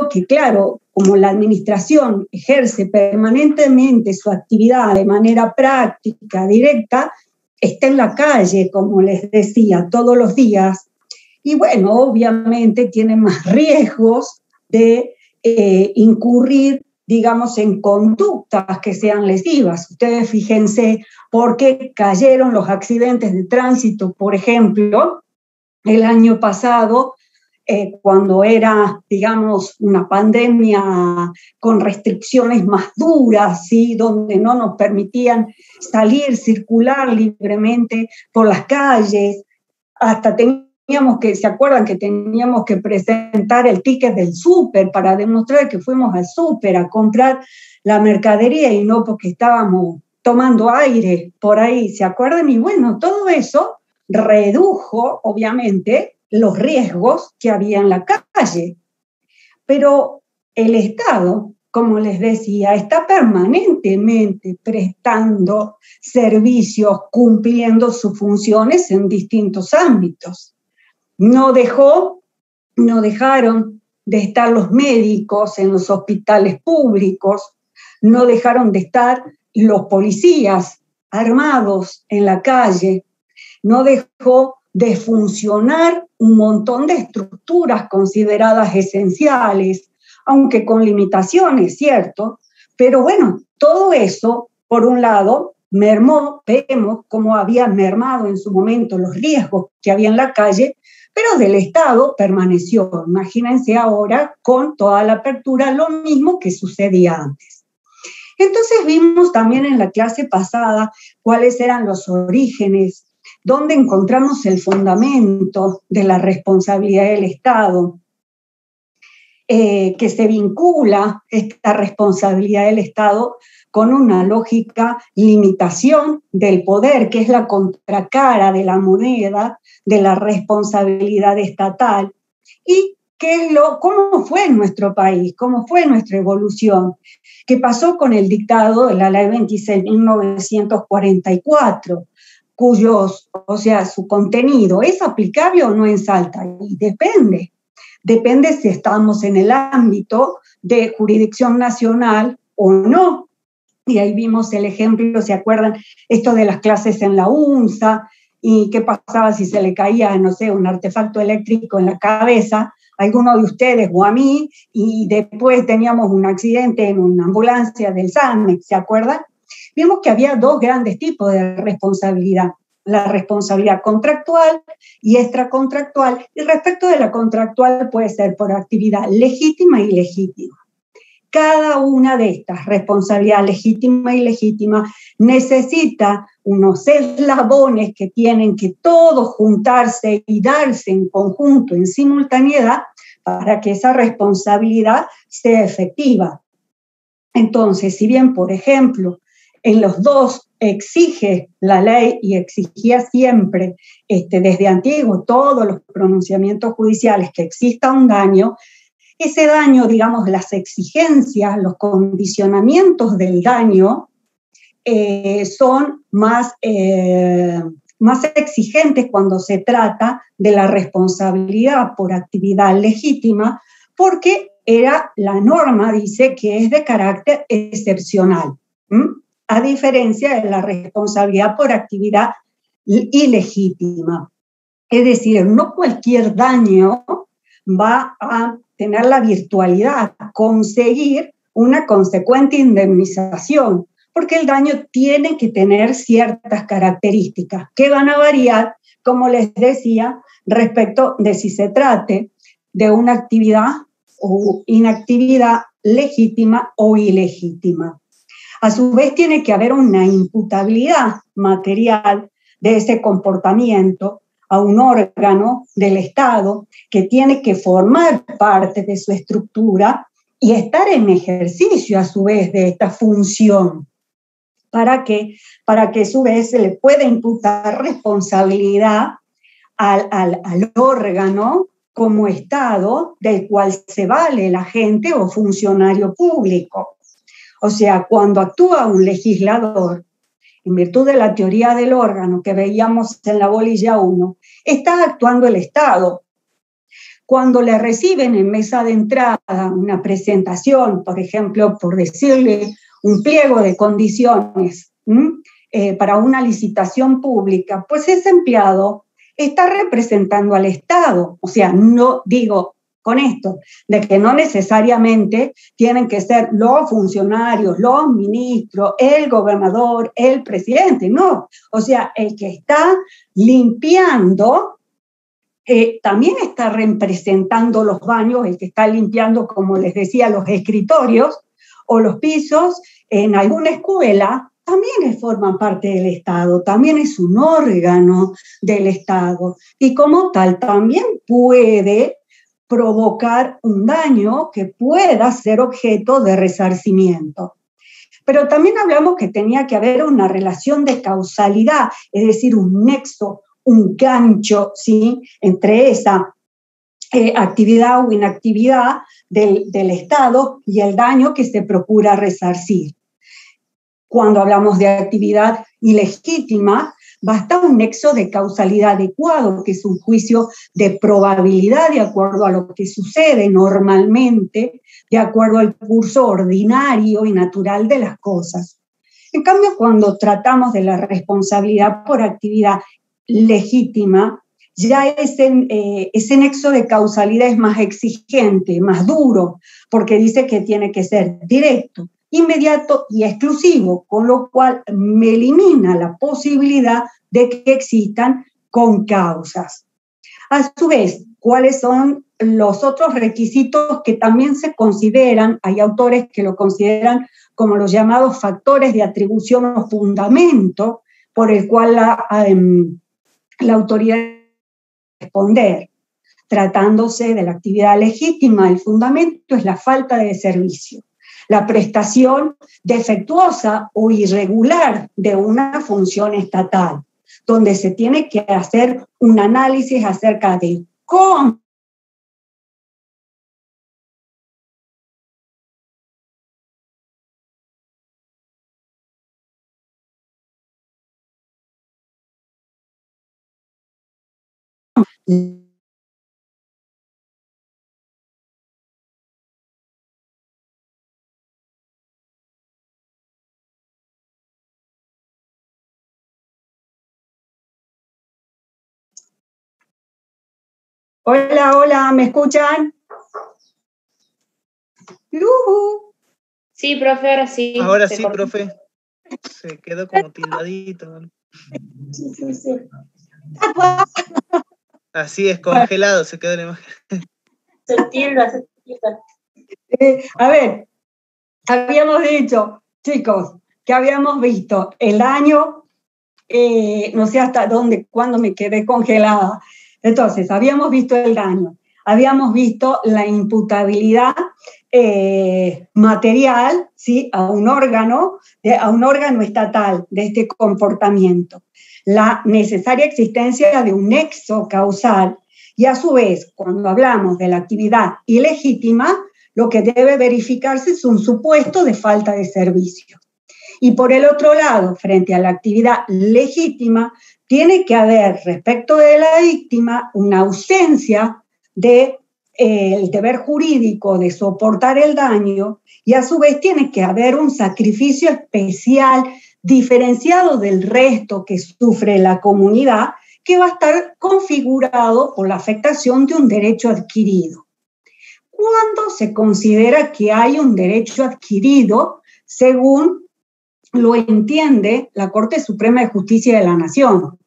que, claro, como la administración ejerce permanentemente su actividad de manera práctica, directa, está en la calle, como les decía, todos los días. Y bueno, obviamente tiene más riesgos de incurrir, digamos, en conductas que sean lesivas. Ustedes fíjense por qué cayeron los accidentes de tránsito, por ejemplo, el año pasado, cuando era, digamos, una pandemia con restricciones más duras, ¿sí? Donde no nos permitían salir, circular libremente por las calles, hasta teníamos que, ¿se acuerdan que teníamos que presentar el ticket del súper para demostrar que fuimos al súper a comprar la mercadería y no porque estábamos tomando aire por ahí, ¿se acuerdan? Y bueno, todo eso redujo, obviamente, los riesgos que había en la calle. Pero el Estado, como les decía, está permanentemente prestando servicios, cumpliendo sus funciones en distintos ámbitos. No dejaron de estar los médicos en los hospitales públicos, no dejaron de estar los policías armados en la calle, no dejó de funcionar un montón de estructuras consideradas esenciales, aunque con limitaciones, ¿cierto? Pero bueno, todo eso, por un lado, mermó, vemos cómo había mermado en su momento los riesgos que había en la calle, pero del Estado permaneció. Imagínense ahora con toda la apertura lo mismo que sucedía antes. Entonces vimos también en la clase pasada cuáles eran los orígenes, dónde encontramos el fundamento de la responsabilidad del Estado, que se vincula esta responsabilidad del Estado con una lógica limitación del poder, que es la contracara de la moneda de la responsabilidad estatal. ¿Y cómo fue en nuestro país? ¿Cómo fue nuestra evolución? ¿Qué pasó con el dictado de la Ley 26 de 1944? Su contenido, ¿es aplicable o no en Salta? Y depende si estamos en el ámbito de jurisdicción nacional o no. Y ahí vimos el ejemplo, ¿se acuerdan? Esto de las clases en la UNSA, y qué pasaba si se le caía, no sé, un artefacto eléctrico en la cabeza a alguno de ustedes o a mí, y después teníamos un accidente en una ambulancia del SAMEX, ¿se acuerdan? Vimos que había dos grandes tipos de responsabilidad, la responsabilidad contractual y extracontractual, y respecto de la contractual puede ser por actividad legítima y ilegítima. Cada una de estas, responsabilidad legítima y ilegítima, necesita unos eslabones que tienen que todos juntarse y darse en conjunto, en simultaneidad, para que esa responsabilidad sea efectiva. Entonces, si bien, por ejemplo, en los dos exige la ley y exigía siempre, desde antiguo, todos los pronunciamientos judiciales, que exista un daño, ese daño, digamos, las exigencias, los condicionamientos del daño son más exigentes cuando se trata de la responsabilidad por actividad legítima, porque la norma dice que es de carácter excepcional, a diferencia de la responsabilidad por actividad ilegítima. Es decir, no cualquier daño va a tener la virtualidad, conseguir una consecuente indemnización, porque el daño tiene que tener ciertas características que van a variar, como les decía, respecto de si se trate de una actividad o inactividad legítima o ilegítima. A su vez, tiene que haber una imputabilidad material de ese comportamiento a un órgano del Estado que tiene que formar parte de su estructura y estar en ejercicio a su vez de esta función, para que a su vez se le pueda imputar responsabilidad al órgano como Estado del cual se vale el agente o funcionario público. O sea, cuando actúa un legislador, en virtud de la teoría del órgano que veíamos en la bolilla 1, está actuando el Estado. cuando le reciben en mesa de entrada una presentación, por ejemplo, por decirle un pliego de condiciones para una licitación pública, pues ese empleado está representando al Estado. O sea, no digo con esto, de que no necesariamente tienen que ser los funcionarios, los ministros, el gobernador, el presidente, no. O sea, el que está limpiando también está representando los baños, el que está limpiando, como les decía, los escritorios o los pisos en alguna escuela, también forman parte del Estado, también es un órgano del Estado y como tal también puede provocar un daño que pueda ser objeto de resarcimiento. Pero también hablamos que tenía que haber una relación de causalidad, es decir, un nexo, un gancho, ¿sí?, entre esa actividad o inactividad del Estado y el daño que se procura resarcir. Cuando hablamos de actividad ilegítima, basta un nexo de causalidad adecuado, que es un juicio de probabilidad de acuerdo a lo que sucede normalmente, de acuerdo al curso ordinario y natural de las cosas. En cambio, cuando tratamos de la responsabilidad por actividad legítima, ya ese nexo de causalidad es más exigente, más duro, porque dice que tiene que ser directo, inmediato y exclusivo, con lo cual me elimina la posibilidad de que existan concausas. A su vez, ¿cuáles son los otros requisitos que también se consideran? Hay autores que lo consideran como los llamados factores de atribución o fundamento por el cual la autoridad debe responder. Tratándose de la actividad legítima, el fundamento es la falta de servicio, la prestación defectuosa o irregular de una función estatal, donde se tiene que hacer un análisis acerca de cómo Hola, hola, ¿me escuchan? Sí, profe, ahora sí. Ahora sí, profe. Se quedó como tildadito. Sí. Así es, congelado se quedó la imagen. Se tilda. A ver, habíamos dicho, chicos, que habíamos visto el daño, no sé hasta dónde, cuándo me quedé congelada. Entonces, habíamos visto el daño, habíamos visto la imputabilidad material, ¿sí?, a un órgano estatal de este comportamiento, la necesaria existencia de un nexo causal y a su vez, cuando hablamos de la actividad ilegítima, lo que debe verificarse es un supuesto de falta de servicio. Y por el otro lado, frente a la actividad legítima, tiene que haber respecto de la víctima una ausencia del deber jurídico de soportar el daño y a su vez tiene que haber un sacrificio especial diferenciado del resto que sufre la comunidad, que va a estar configurado por la afectación de un derecho adquirido. ¿Cuándo se considera que hay un derecho adquirido según lo entiende la Corte Suprema de Justicia de la Nación?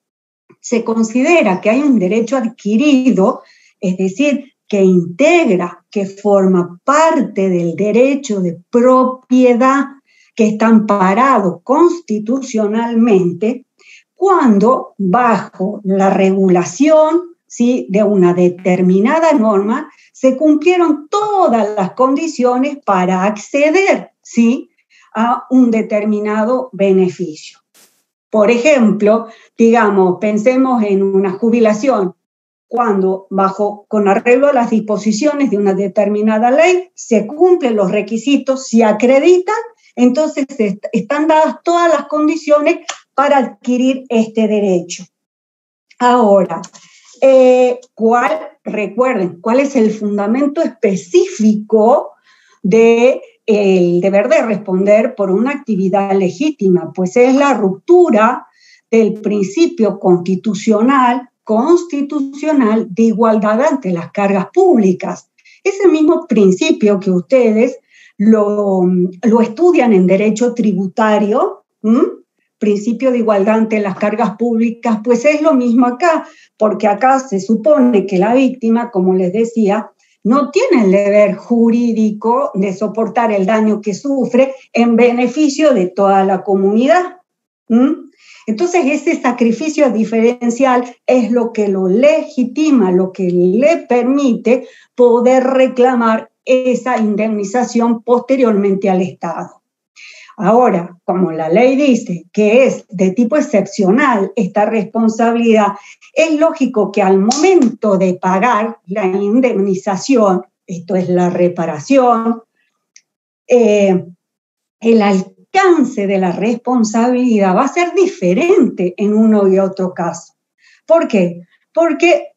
Se considera que hay un derecho adquirido, es decir, que integra, que forma parte del derecho de propiedad que está amparado constitucionalmente, cuando bajo la regulación, ¿sí?, de una determinada norma se cumplieron todas las condiciones para acceder, ¿sí?, a un determinado beneficio. Por ejemplo, digamos, pensemos en una jubilación, cuando con arreglo a las disposiciones de una determinada ley se cumplen los requisitos, se acreditan, entonces están dadas todas las condiciones para adquirir este derecho. Ahora, Recuerden, ¿cuál es el fundamento específico del deber de responder por una actividad legítima? Pues es la ruptura del principio constitucional de igualdad ante las cargas públicas. Ese mismo principio que ustedes lo estudian en derecho tributario, principio de igualdad ante las cargas públicas, pues es lo mismo acá, porque acá se supone que la víctima, como les decía, no tiene el deber jurídico de soportar el daño que sufre en beneficio de toda la comunidad. Entonces, ese sacrificio diferencial es lo que lo legitima, lo que le permite poder reclamar esa indemnización posteriormente al Estado. Ahora, como la ley dice que es de tipo excepcional esta responsabilidad, es lógico que al momento de pagar la indemnización, esto es la reparación, el alcance de la responsabilidad va a ser diferente en uno y otro caso. ¿Por qué? Porque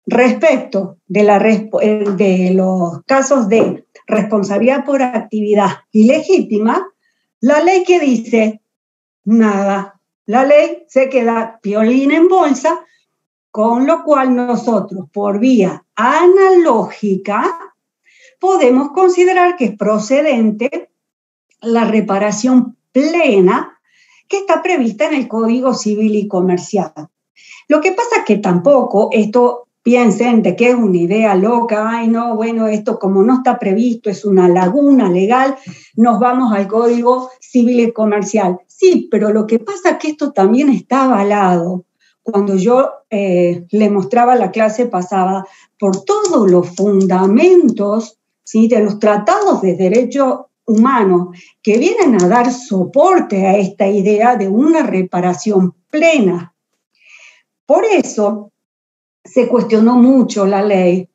respecto de los casos de responsabilidad por actividad ilegítima, la ley que dice nada, la ley se queda piolín en bolsa, con lo cual nosotros, por vía analógica, podemos considerar que es procedente la reparación plena que está prevista en el Código Civil y Comercial. Lo que pasa es que tampoco esto piensen de que es una idea loca, ay no, bueno, esto como no está previsto, es una laguna legal, nos vamos al Código Civil y Comercial. Sí, pero lo que pasa es que esto también está avalado. Cuando yo le mostraba la clase pasada, por todos los fundamentos, ¿sí?, de los tratados de derecho humano que vienen a dar soporte a esta idea de una reparación plena. Por eso se cuestionó mucho la ley,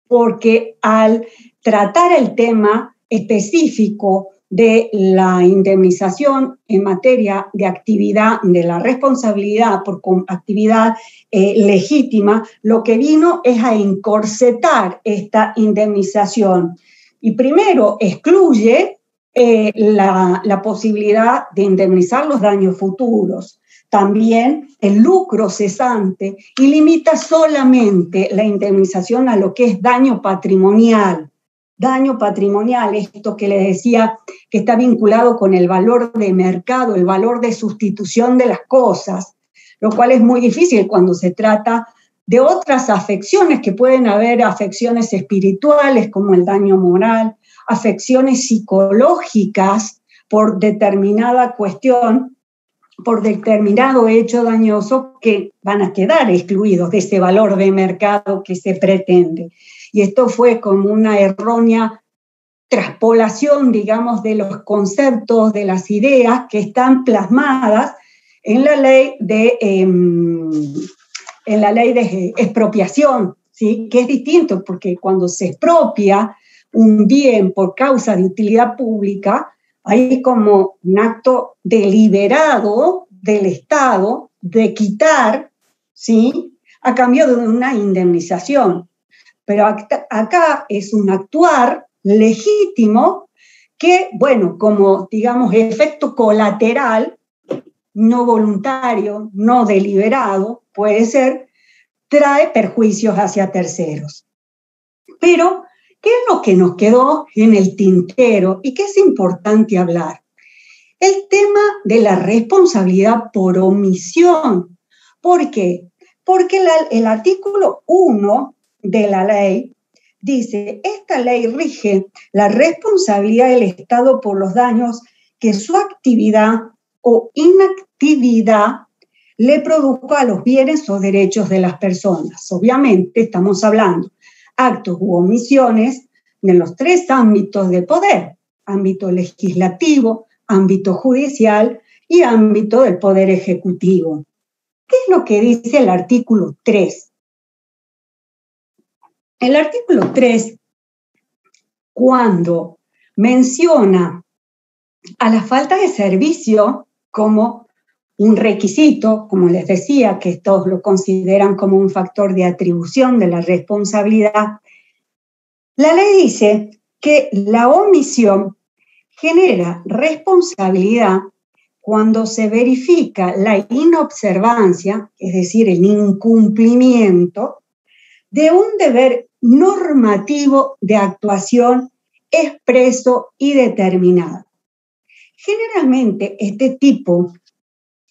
porque al tratar el tema específico de la indemnización en materia de actividad, de la responsabilidad por actividad legítima, lo que vino es a encorsetar esta indemnización. Y primero excluye la posibilidad de indemnizar los daños futuros. También el lucro cesante y limita solamente la indemnización a lo que es daño patrimonial. Daño patrimonial, esto que les decía, que está vinculado con el valor de mercado, el valor de sustitución de las cosas, lo cual es muy difícil cuando se trata de otras afecciones, que pueden haber afecciones espirituales como el daño moral, afecciones psicológicas por determinada cuestión, por determinado hecho dañoso, que van a quedar excluidos de ese valor de mercado que se pretende. Y esto fue como una errónea traspolación, digamos, de los conceptos, de las ideas que están plasmadas en la ley de expropiación, ¿sí?, que es distinto, porque cuando se expropia un bien por causa de utilidad pública, hay como un acto deliberado del Estado de quitar, ¿sí?, a cambio de una indemnización. Pero acá es un actuar legítimo que, bueno, como digamos efecto colateral, no voluntario, no deliberado, puede ser, trae perjuicios hacia terceros. Pero ¿qué es lo que nos quedó en el tintero y qué es importante hablar? El tema de la responsabilidad por omisión. ¿Por qué? Porque el artículo 1 de la ley dice: esta ley rige la responsabilidad del Estado por los daños que su actividad o inactividad le produjo a los bienes o derechos de las personas. Obviamente estamos hablando actos u omisiones en los tres ámbitos de poder: ámbito legislativo, ámbito judicial y ámbito del poder ejecutivo. ¿Qué es lo que dice el artículo 3? El artículo 3, cuando menciona a la falta de servicio como un requisito, como les decía, que estos lo consideran como un factor de atribución de la responsabilidad, la ley dice que la omisión genera responsabilidad cuando se verifica la inobservancia, es decir, el incumplimiento, de un deber normativo de actuación expreso y determinado. Generalmente, este tipo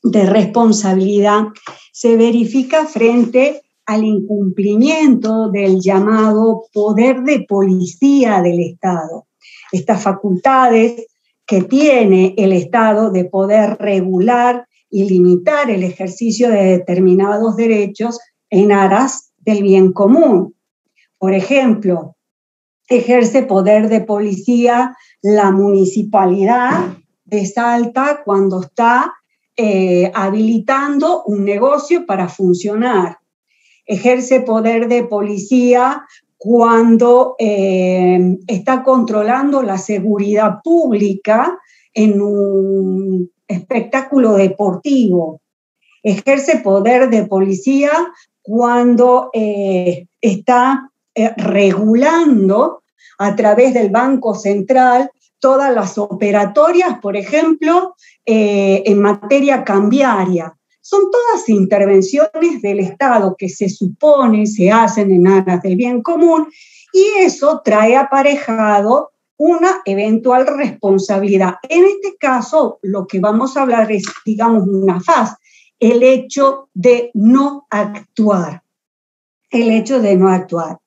de responsabilidad se verifica frente al incumplimiento del llamado poder de policía del Estado. Estas facultades que tiene el Estado de poder regular y limitar el ejercicio de determinados derechos en aras del bien común. Por ejemplo, ejerce poder de policía la municipalidad de Salta cuando está habilitando un negocio para funcionar. Ejerce poder de policía cuando está controlando la seguridad pública en un espectáculo deportivo. Ejerce poder de policía cuando está regulando a través del Banco Central todas las operatorias, por ejemplo, en materia cambiaria. Son todas intervenciones del Estado que se supone se hacen en aras del bien común y eso trae aparejado una eventual responsabilidad. En este caso, lo que vamos a hablar es, digamos, una faz, el hecho de no actuar. El hecho de no actuar.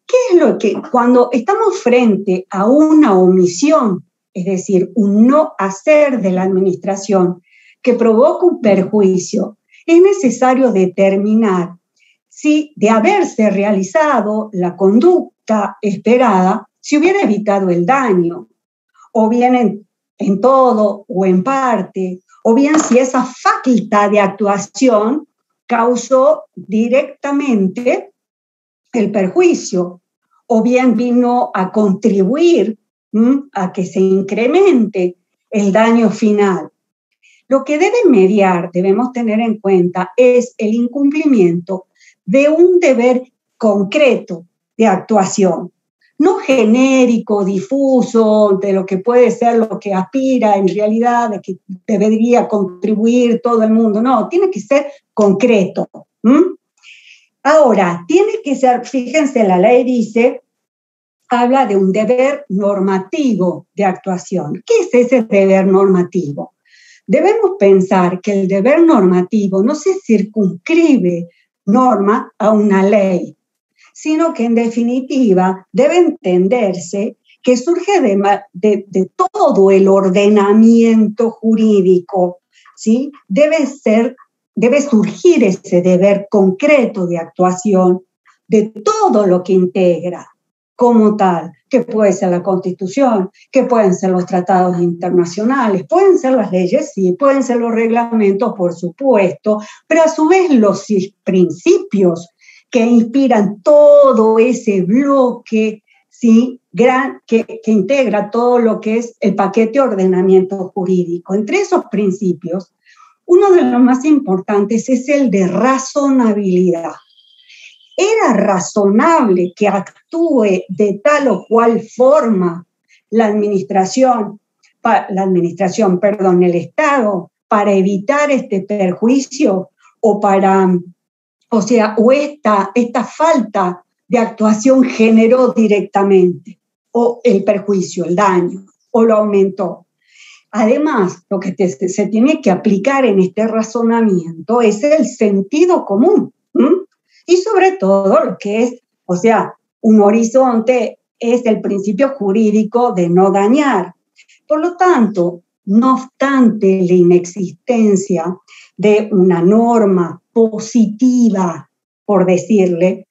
¿Qué es lo que, cuando estamos frente a una omisión, es decir, un no hacer de la administración que provoca un perjuicio, es necesario determinar si de haberse realizado la conducta esperada, se hubiera evitado el daño, o bien en todo o en parte, o bien si esa facultad de actuación causó directamente el perjuicio, o bien vino a contribuir a que se incremente el daño final. Lo que debemos tener en cuenta es el incumplimiento de un deber concreto de actuación, no genérico, difuso, de lo que puede ser lo que aspira en realidad, de que debería contribuir todo el mundo. No, tiene que ser concreto. Ahora, tiene que ser, fíjense, la ley dice, habla de un deber normativo de actuación. ¿Qué es ese deber normativo? Debemos pensar que el deber normativo no se circunscribe norma a una ley, sino que en definitiva debe entenderse que surge de todo el ordenamiento jurídico, ¿sí? Debe surgir ese deber concreto de actuación de todo lo que integra como tal, que puede ser la Constitución, que pueden ser los tratados internacionales, pueden ser las leyes, sí, pueden ser los reglamentos, por supuesto, pero a su vez los principios que inspiran todo ese bloque, ¿sí? que integra todo lo que es el paquete de ordenamiento jurídico. Entre esos principios, uno de los más importantes es el de razonabilidad. ¿Era razonable que actúe de tal o cual forma el Estado para evitar este perjuicio o esta falta de actuación generó directamente o el perjuicio, el daño, o lo aumentó? Además, lo que se tiene que aplicar en este razonamiento es el sentido común. Y sobre todo lo que es, un horizonte es el principio jurídico de no dañar. Por lo tanto, no obstante la inexistencia de una norma positiva, por decirle,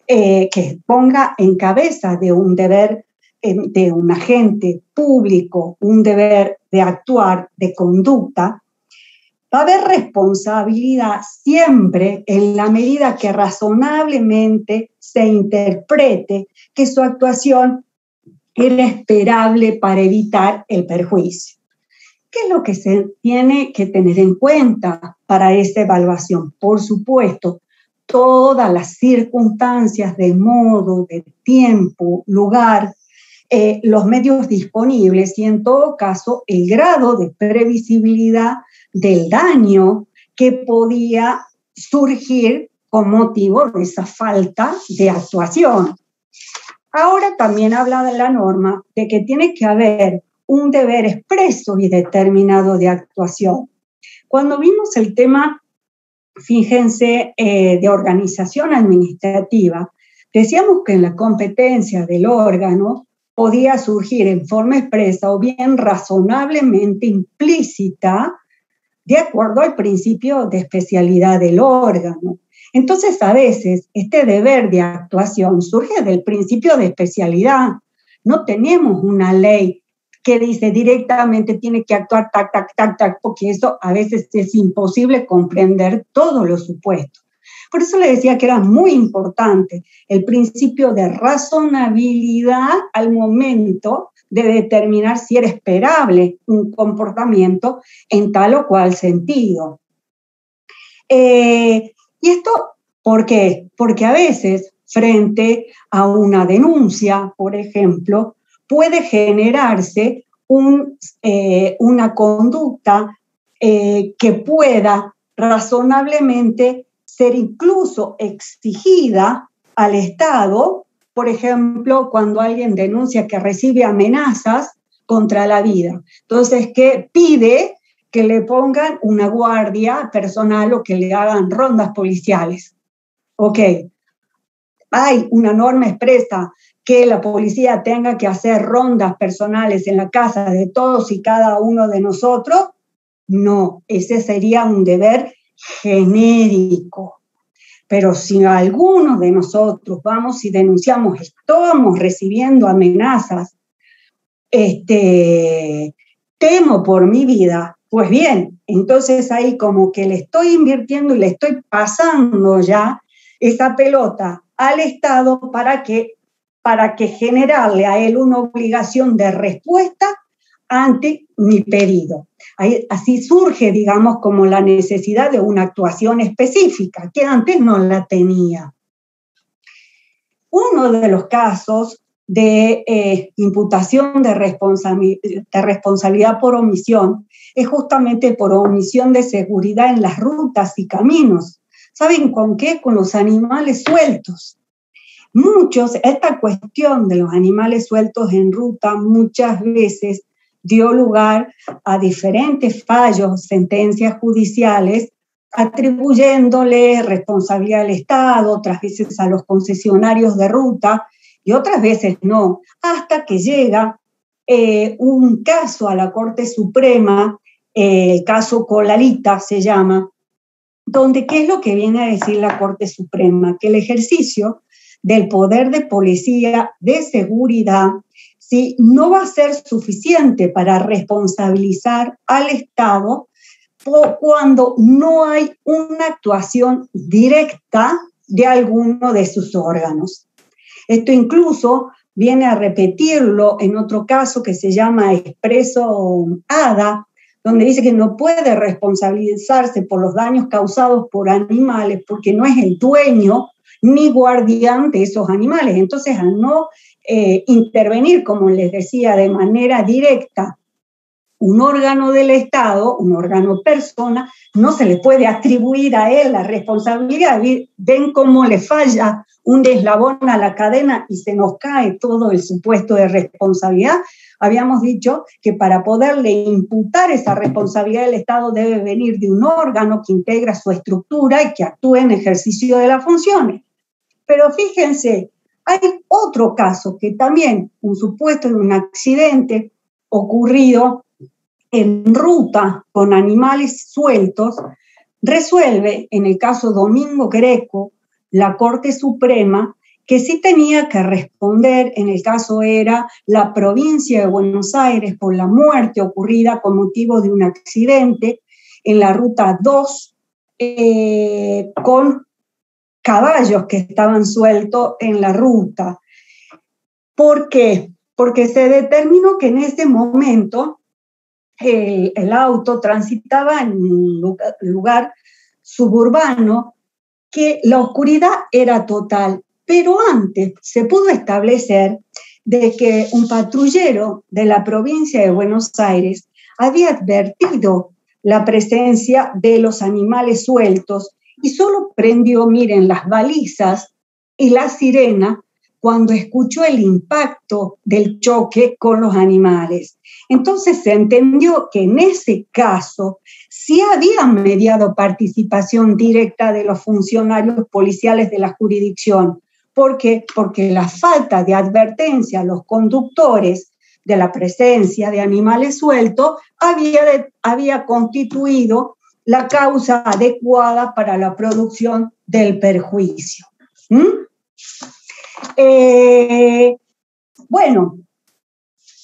que ponga en cabeza de un deber de un agente público, un deber de actuar, de conducta, va a haber responsabilidad siempre en la medida que razonablemente se interprete que su actuación era esperable para evitar el perjuicio. ¿Qué es lo que se tiene que tener en cuenta para esta evaluación? Por supuesto, todas las circunstancias de modo, de tiempo, lugar, los medios disponibles y en todo caso el grado de previsibilidad del daño que podía surgir con motivo de esa falta de actuación. Ahora también habla de la norma de que tiene que haber un deber expreso y determinado de actuación. Cuando vimos el tema, fíjense, de organización administrativa, decíamos que en la competencia del órgano podía surgir en forma expresa o bien razonablemente implícita, de acuerdo al principio de especialidad del órgano. Entonces, a veces, este deber de actuación surge del principio de especialidad. No tenemos una ley que dice directamente tiene que actuar tac, tac, tac, tac, porque eso a veces es imposible comprender todos los supuestos. Por eso le decía que era muy importante el principio de razonabilidad al momento de determinar si era esperable un comportamiento en tal o cual sentido. Y esto, ¿por qué? Porque a veces, frente a una denuncia, por ejemplo, puede generarse una conducta que pueda razonablemente ser incluso exigida al Estado, por ejemplo, cuando alguien denuncia que recibe amenazas contra la vida. Entonces, que pide que le pongan una guardia personal o que le hagan rondas policiales. Ok, hay una norma expresa que la policía tenga que hacer rondas personales en la casa de todos y cada uno de nosotros. No, ese sería un deber genérico. Pero si alguno de nosotros vamos y denunciamos, estamos recibiendo amenazas, temo por mi vida, pues bien, entonces ahí como que le estoy invirtiendo y le estoy pasando ya esa pelota al Estado para que generarle a él una obligación de respuesta ante mi pedido. Así surge, digamos, como la necesidad de una actuación específica, que antes no la tenía. Uno de los casos de imputación de responsabilidad por omisión es justamente por omisión de seguridad en las rutas y caminos. ¿Saben con qué? Con los animales sueltos. Esta cuestión de los animales sueltos en ruta muchas veces dio lugar a diferentes fallos, sentencias judiciales, atribuyéndole responsabilidad al Estado, otras veces a los concesionarios de ruta y otras veces no, hasta que llega un caso a la Corte Suprema, el caso Colalita se llama, donde ¿qué es lo que viene a decir la Corte Suprema? Que el ejercicio del poder de policía de seguridad ¿sí? no va a ser suficiente para responsabilizar al Estado cuando no hay una actuación directa de alguno de sus órganos. Esto incluso viene a repetirlo en otro caso que se llama Expreso Ada, donde dice que no puede responsabilizarse por los daños causados por animales porque no es el dueño ni guardián de esos animales. Entonces, al no intervenir, como les decía, de manera directa, un órgano del Estado, un órgano persona, no se le puede atribuir a él la responsabilidad. Ven cómo le falla un eslabón a la cadena y se nos cae todo el supuesto de responsabilidad. Habíamos dicho que para poderle imputar esa responsabilidad del Estado debe venir de un órgano que integra su estructura y que actúe en ejercicio de las funciones. Pero fíjense, hay otro caso que también, un supuesto de un accidente ocurrido en ruta con animales sueltos, resuelve, en el caso Domingo Greco, la Corte Suprema, que sí tenía que responder, en el caso era la provincia de Buenos Aires, por la muerte ocurrida con motivo de un accidente en la ruta 2, con caballos que estaban sueltos en la ruta. ¿Por qué? Porque se determinó que en ese momento el auto transitaba en un lugar suburbano, que la oscuridad era total, pero antes se pudo establecer de que un patrullero de la provincia de Buenos Aires había advertido la presencia de los animales sueltos y solo prendió, miren, las balizas y la sirena cuando escuchó el impacto del choque con los animales. Entonces se entendió que en ese caso sí había mediado participación directa de los funcionarios policiales de la jurisdicción. ¿Por qué? Porque la falta de advertencia a los conductores de la presencia de animales sueltos había constituido la causa adecuada para la producción del perjuicio. Bueno,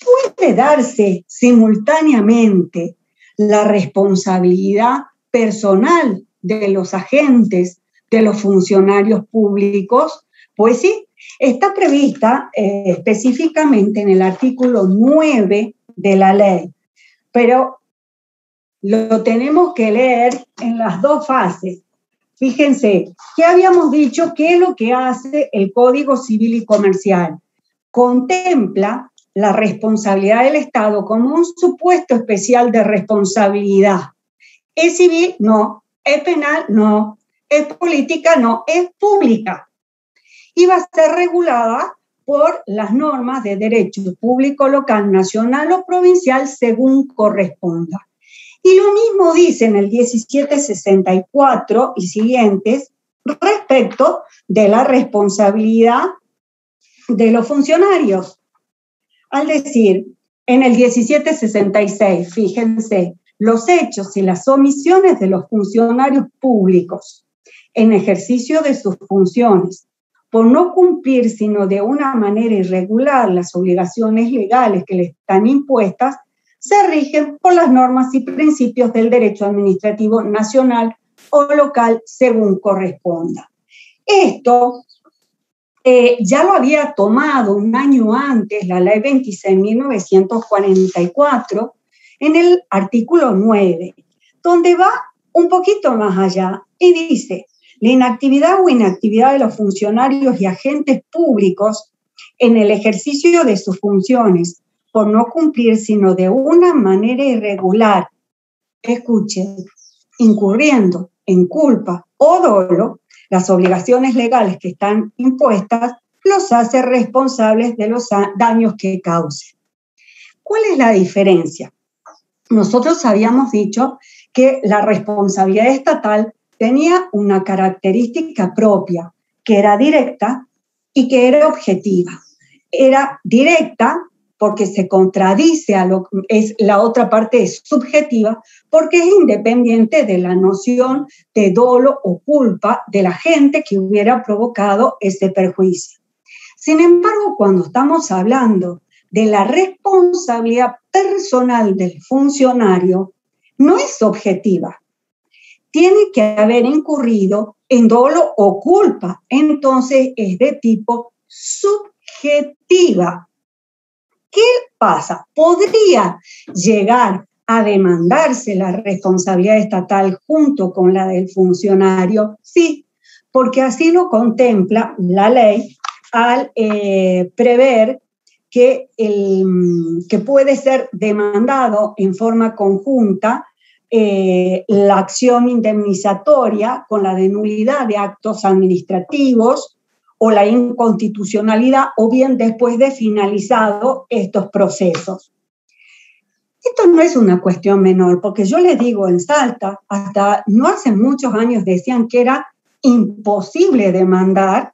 puede darse simultáneamente la responsabilidad personal de los agentes, de los funcionarios públicos. Pues sí, está prevista específicamente en el artículo 9 de la ley, pero lo tenemos que leer en las dos fases. Fíjense, ¿qué habíamos dicho? ¿Qué es lo que hace el Código Civil y Comercial? Contempla la responsabilidad del Estado como un supuesto especial de responsabilidad. ¿Es civil? No. ¿Es penal? No. ¿Es política? No. Es pública. Y va a ser regulada por las normas de derecho público local, nacional o provincial según corresponda. Y lo mismo dice en el 1764 y siguientes respecto de la responsabilidad de los funcionarios. Al decir, en el 1766, fíjense, los hechos y las omisiones de los funcionarios públicos en ejercicio de sus funciones, por no cumplir sino de una manera irregular las obligaciones legales que les están impuestas, se rigen por las normas y principios del derecho administrativo nacional o local según corresponda. Esto ya lo había tomado un año antes la Ley 26.944 en el artículo 9, donde va un poquito más allá y dice: la inactividad o inactividad de los funcionarios y agentes públicos en el ejercicio de sus funciones por no cumplir sino de una manera irregular, escuchen, incurriendo en culpa o dolo, las obligaciones legales que están impuestas los hace responsables de los daños que causen. ¿Cuál es la diferencia? Nosotros habíamos dicho que la responsabilidad estatal tenía una característica propia, que era directa y que era objetiva. Era directa porque se contradice a lo que es la otra parte, es subjetiva, porque es independiente de la noción de dolo o culpa de la gente que hubiera provocado ese perjuicio. Sin embargo, cuando estamos hablando de la responsabilidad personal del funcionario, no es objetiva. Tiene que haber incurrido en dolo o culpa, entonces es de tipo subjetiva. ¿Qué pasa? ¿Podría llegar a demandarse la responsabilidad estatal junto con la del funcionario? Sí, porque así lo contempla la ley al prever que puede ser demandado en forma conjunta la acción indemnizatoria con la de nulidad de actos administrativos o la inconstitucionalidad, o bien después de finalizado estos procesos. Esto no es una cuestión menor, porque yo les digo, en Salta, hasta no hace muchos años decían que era imposible demandar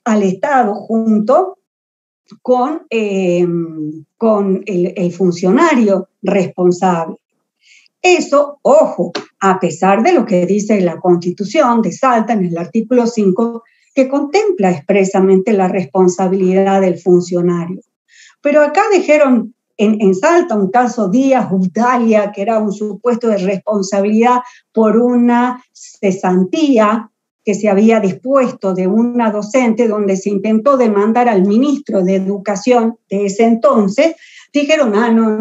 al Estado junto con el funcionario responsable. Eso, ojo, a pesar de lo que dice la Constitución de Salta en el artículo 5, que contempla expresamente la responsabilidad del funcionario. Pero acá dijeron en Salta un caso Díaz-Utalia, que era un supuesto de responsabilidad por una cesantía que se había dispuesto de una docente, donde se intentó demandar al ministro de Educación de ese entonces. Dijeron,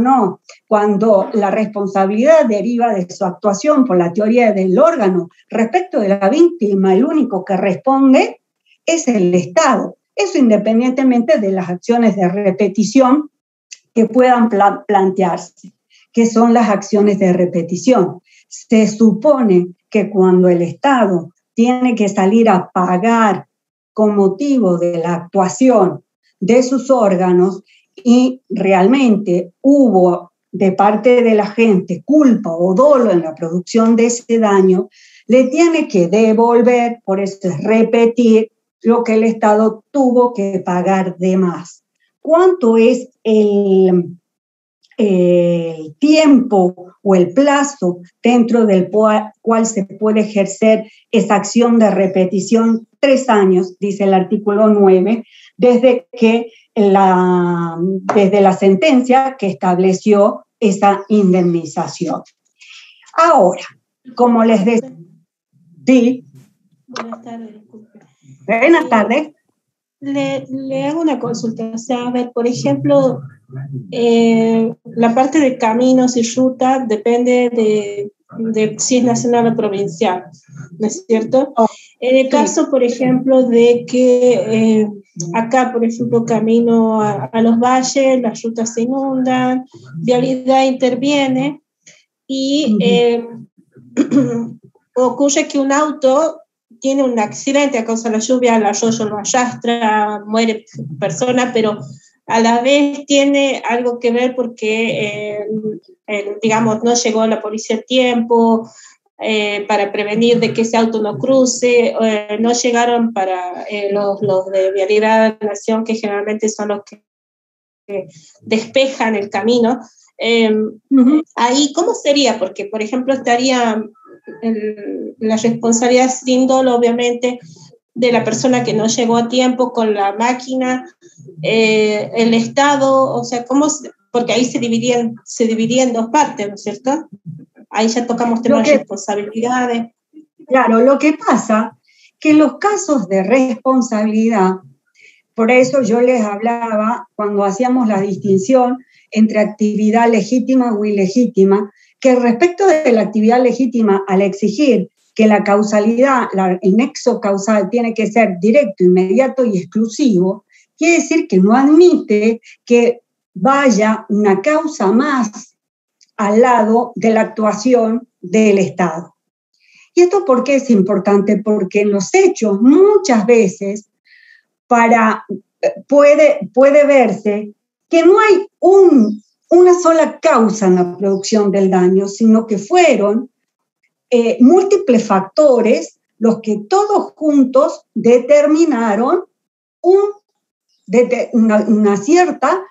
no, cuando la responsabilidad deriva de su actuación por la teoría del órgano respecto de la víctima, el único que responde es el Estado. Eso independientemente de las acciones de repetición que puedan plantearse. ¿Qué son las acciones de repetición? Se supone que cuando el Estado tiene que salir a pagar con motivo de la actuación de sus órganos y realmente hubo de parte de la gente culpa o dolo en la producción de ese daño, le tiene que devolver, por eso es repetir, lo que el Estado tuvo que pagar de más. ¿Cuánto es el tiempo o el plazo dentro del cual se puede ejercer esa acción de repetición? 3 años, dice el artículo 9, desde la sentencia que estableció esa indemnización. Ahora, como les decía, sí. Buenas tardes, disculpe. Buenas tardes. Le hago una consulta. O sea, a ver, por ejemplo, la parte de caminos y ruta depende de si es nacional o provincial, ¿no es cierto? En el caso, por ejemplo, de que acá, por ejemplo, camino a los valles, las rutas se inundan, Vialidad interviene y ocurre que un auto tiene un accidente a causa de la lluvia, el arroyo lo arrastra, muere persona, pero a la vez tiene algo que ver porque, digamos, no llegó la policía a tiempo para prevenir de que ese auto no cruce, no llegaron para los de Vialidad de la Nación, que generalmente son los que despejan el camino. Ahí, ¿cómo sería? Porque, por ejemplo, estaría la responsabilidad sin dolo, obviamente, de la persona que no llegó a tiempo con la máquina, el Estado, o sea, ¿cómo? Porque ahí se dividía en 2 partes, ¿no es cierto? Ahí ya tocamos temas de responsabilidades. Claro, lo que pasa que en los casos de responsabilidad, por eso yo les hablaba cuando hacíamos la distinción entre actividad legítima o ilegítima, que respecto de la actividad legítima, al exigir que la causalidad, el nexo causal tiene que ser directo, inmediato y exclusivo, quiere decir que no admite que vaya una causa más al lado de la actuación del Estado. ¿Y esto por qué es importante? Porque en los hechos muchas veces puede verse que no hay una sola causa en la producción del daño, sino que fueron múltiples factores los que todos juntos determinaron una cierta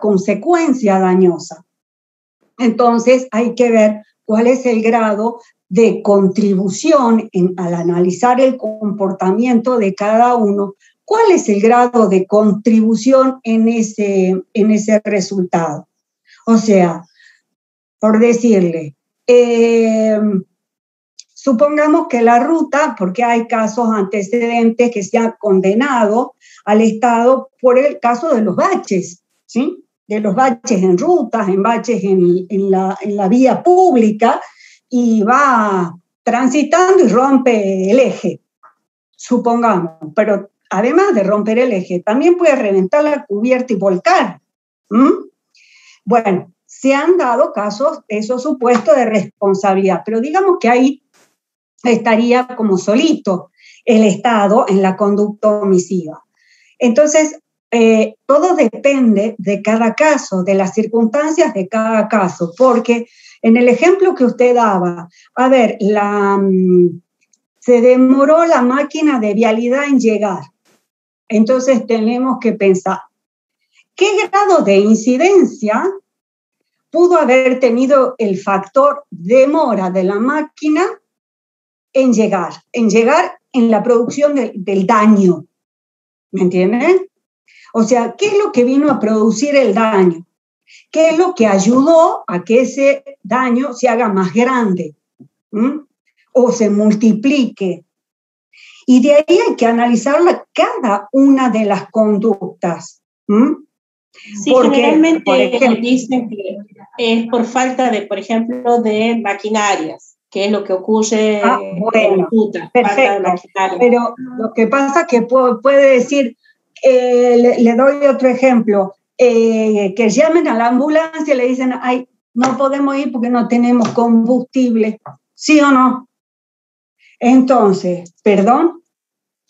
consecuencia dañosa. Entonces hay que ver cuál es el grado de contribución al analizar el comportamiento de cada uno, cuál es el grado de contribución en ese resultado. O sea, por decirle, supongamos que la ruta, porque hay casos antecedentes que se han condenado al Estado por el caso de los baches, ¿sí? De los baches en rutas, en baches en la vía pública, y va transitando y rompe el eje, supongamos, pero además de romper el eje, también puede reventar la cubierta y volcar. Bueno, se han dado casos, esos supuestos de responsabilidad, pero digamos que ahí estaría como solito el Estado en la conducta omisiva. Entonces, todo depende de cada caso, de las circunstancias de cada caso, porque en el ejemplo que usted daba, a ver, se demoró la máquina de vialidad en llegar. Entonces tenemos que pensar, ¿qué grado de incidencia pudo haber tenido el factor demora de la máquina en llegar en la producción del daño? ¿Me entienden? O sea, ¿qué es lo que vino a producir el daño? ¿Qué es lo que ayudó a que ese daño se haga más grande? O se multiplique. Y de ahí hay que analizar cada una de las conductas. Sí, Porque, generalmente por ejemplo, dicen que es por falta de, por ejemplo, de maquinarias, que es lo que ocurre en bueno, Utah, falta de perfecto. maquinaria. Pero lo que pasa es que puede decir, le doy otro ejemplo, que llamen a la ambulancia y le dicen, ay, no podemos ir porque no tenemos combustible, ¿sí o no? Entonces, perdón,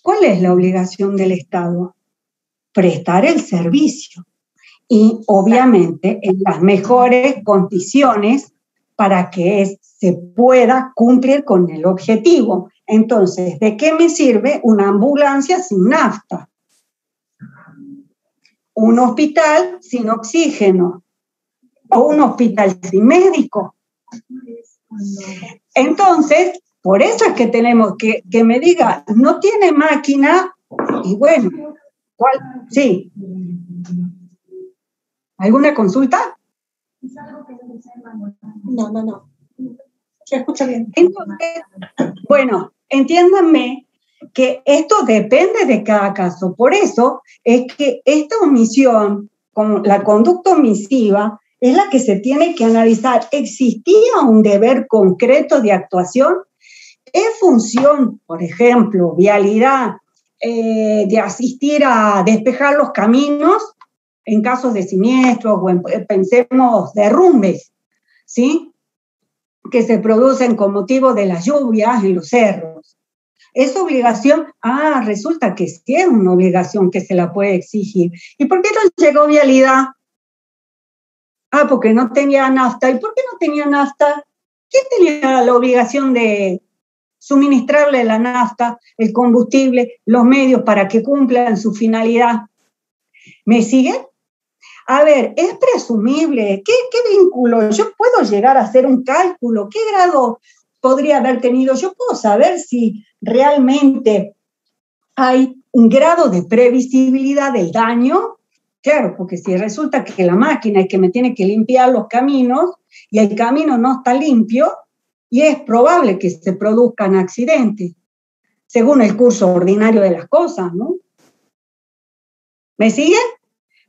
¿cuál es la obligación del Estado? Prestar el servicio y obviamente en las mejores condiciones para que se pueda cumplir con el objetivo. Entonces, ¿de qué me sirve una ambulancia sin nafta? Un hospital sin oxígeno o un hospital sin médico. Entonces, por eso es que tenemos que me diga, no tiene máquina, y bueno, ¿cuál? Sí. ¿Alguna consulta? No. Se escucha bien. Entonces, bueno, entiéndanme que esto depende de cada caso. Por eso es que esta omisión, como la conducta omisiva, es la que se tiene que analizar. ¿Existía un deber concreto de actuación? En función, por ejemplo, vialidad, de asistir a despejar los caminos en casos de siniestros o pensemos derrumbes, ¿sí? Que se producen con motivo de las lluvias en los cerros. ¿Es obligación? Resulta que sí es una obligación que se la puede exigir. ¿Y por qué no llegó vialidad? Porque no tenía nafta. ¿Y por qué no tenía nafta? ¿Quién tenía la obligación de suministrarle la nafta, el combustible, los medios para que cumplan su finalidad? ¿Me sigue? A ver, es presumible. ¿Qué vínculo? Yo puedo llegar a hacer un cálculo. ¿Qué grado podría haber tenido? Yo puedo saber si realmente hay un grado de previsibilidad del daño. Claro, porque si resulta que la máquina es que me tiene que limpiar los caminos y el camino no está limpio, y es probable que se produzcan accidentes, según el curso ordinario de las cosas, ¿no? ¿Me sigue?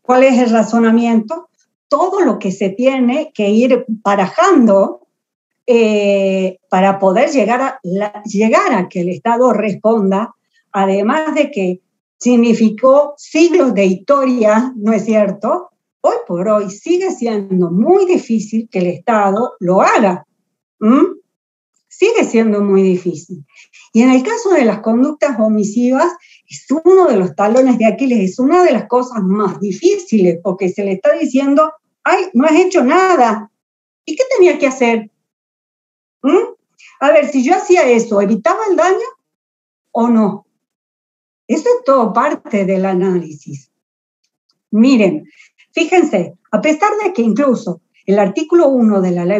¿Cuál es el razonamiento? Todo lo que se tiene que ir barajando para poder llegar a que el Estado responda, además de que significó siglos de historia, ¿no es cierto? Hoy por hoy sigue siendo muy difícil que el Estado lo haga. Sigue siendo muy difícil. Y en el caso de las conductas omisivas, es uno de los talones de Aquiles, es una de las cosas más difíciles, porque se le está diciendo, ay, no has hecho nada. ¿Y qué tenía que hacer? A ver, si yo hacía eso, ¿evitaba el daño o no? Eso es todo parte del análisis. Miren, fíjense, a pesar de que incluso el artículo 1 de la ley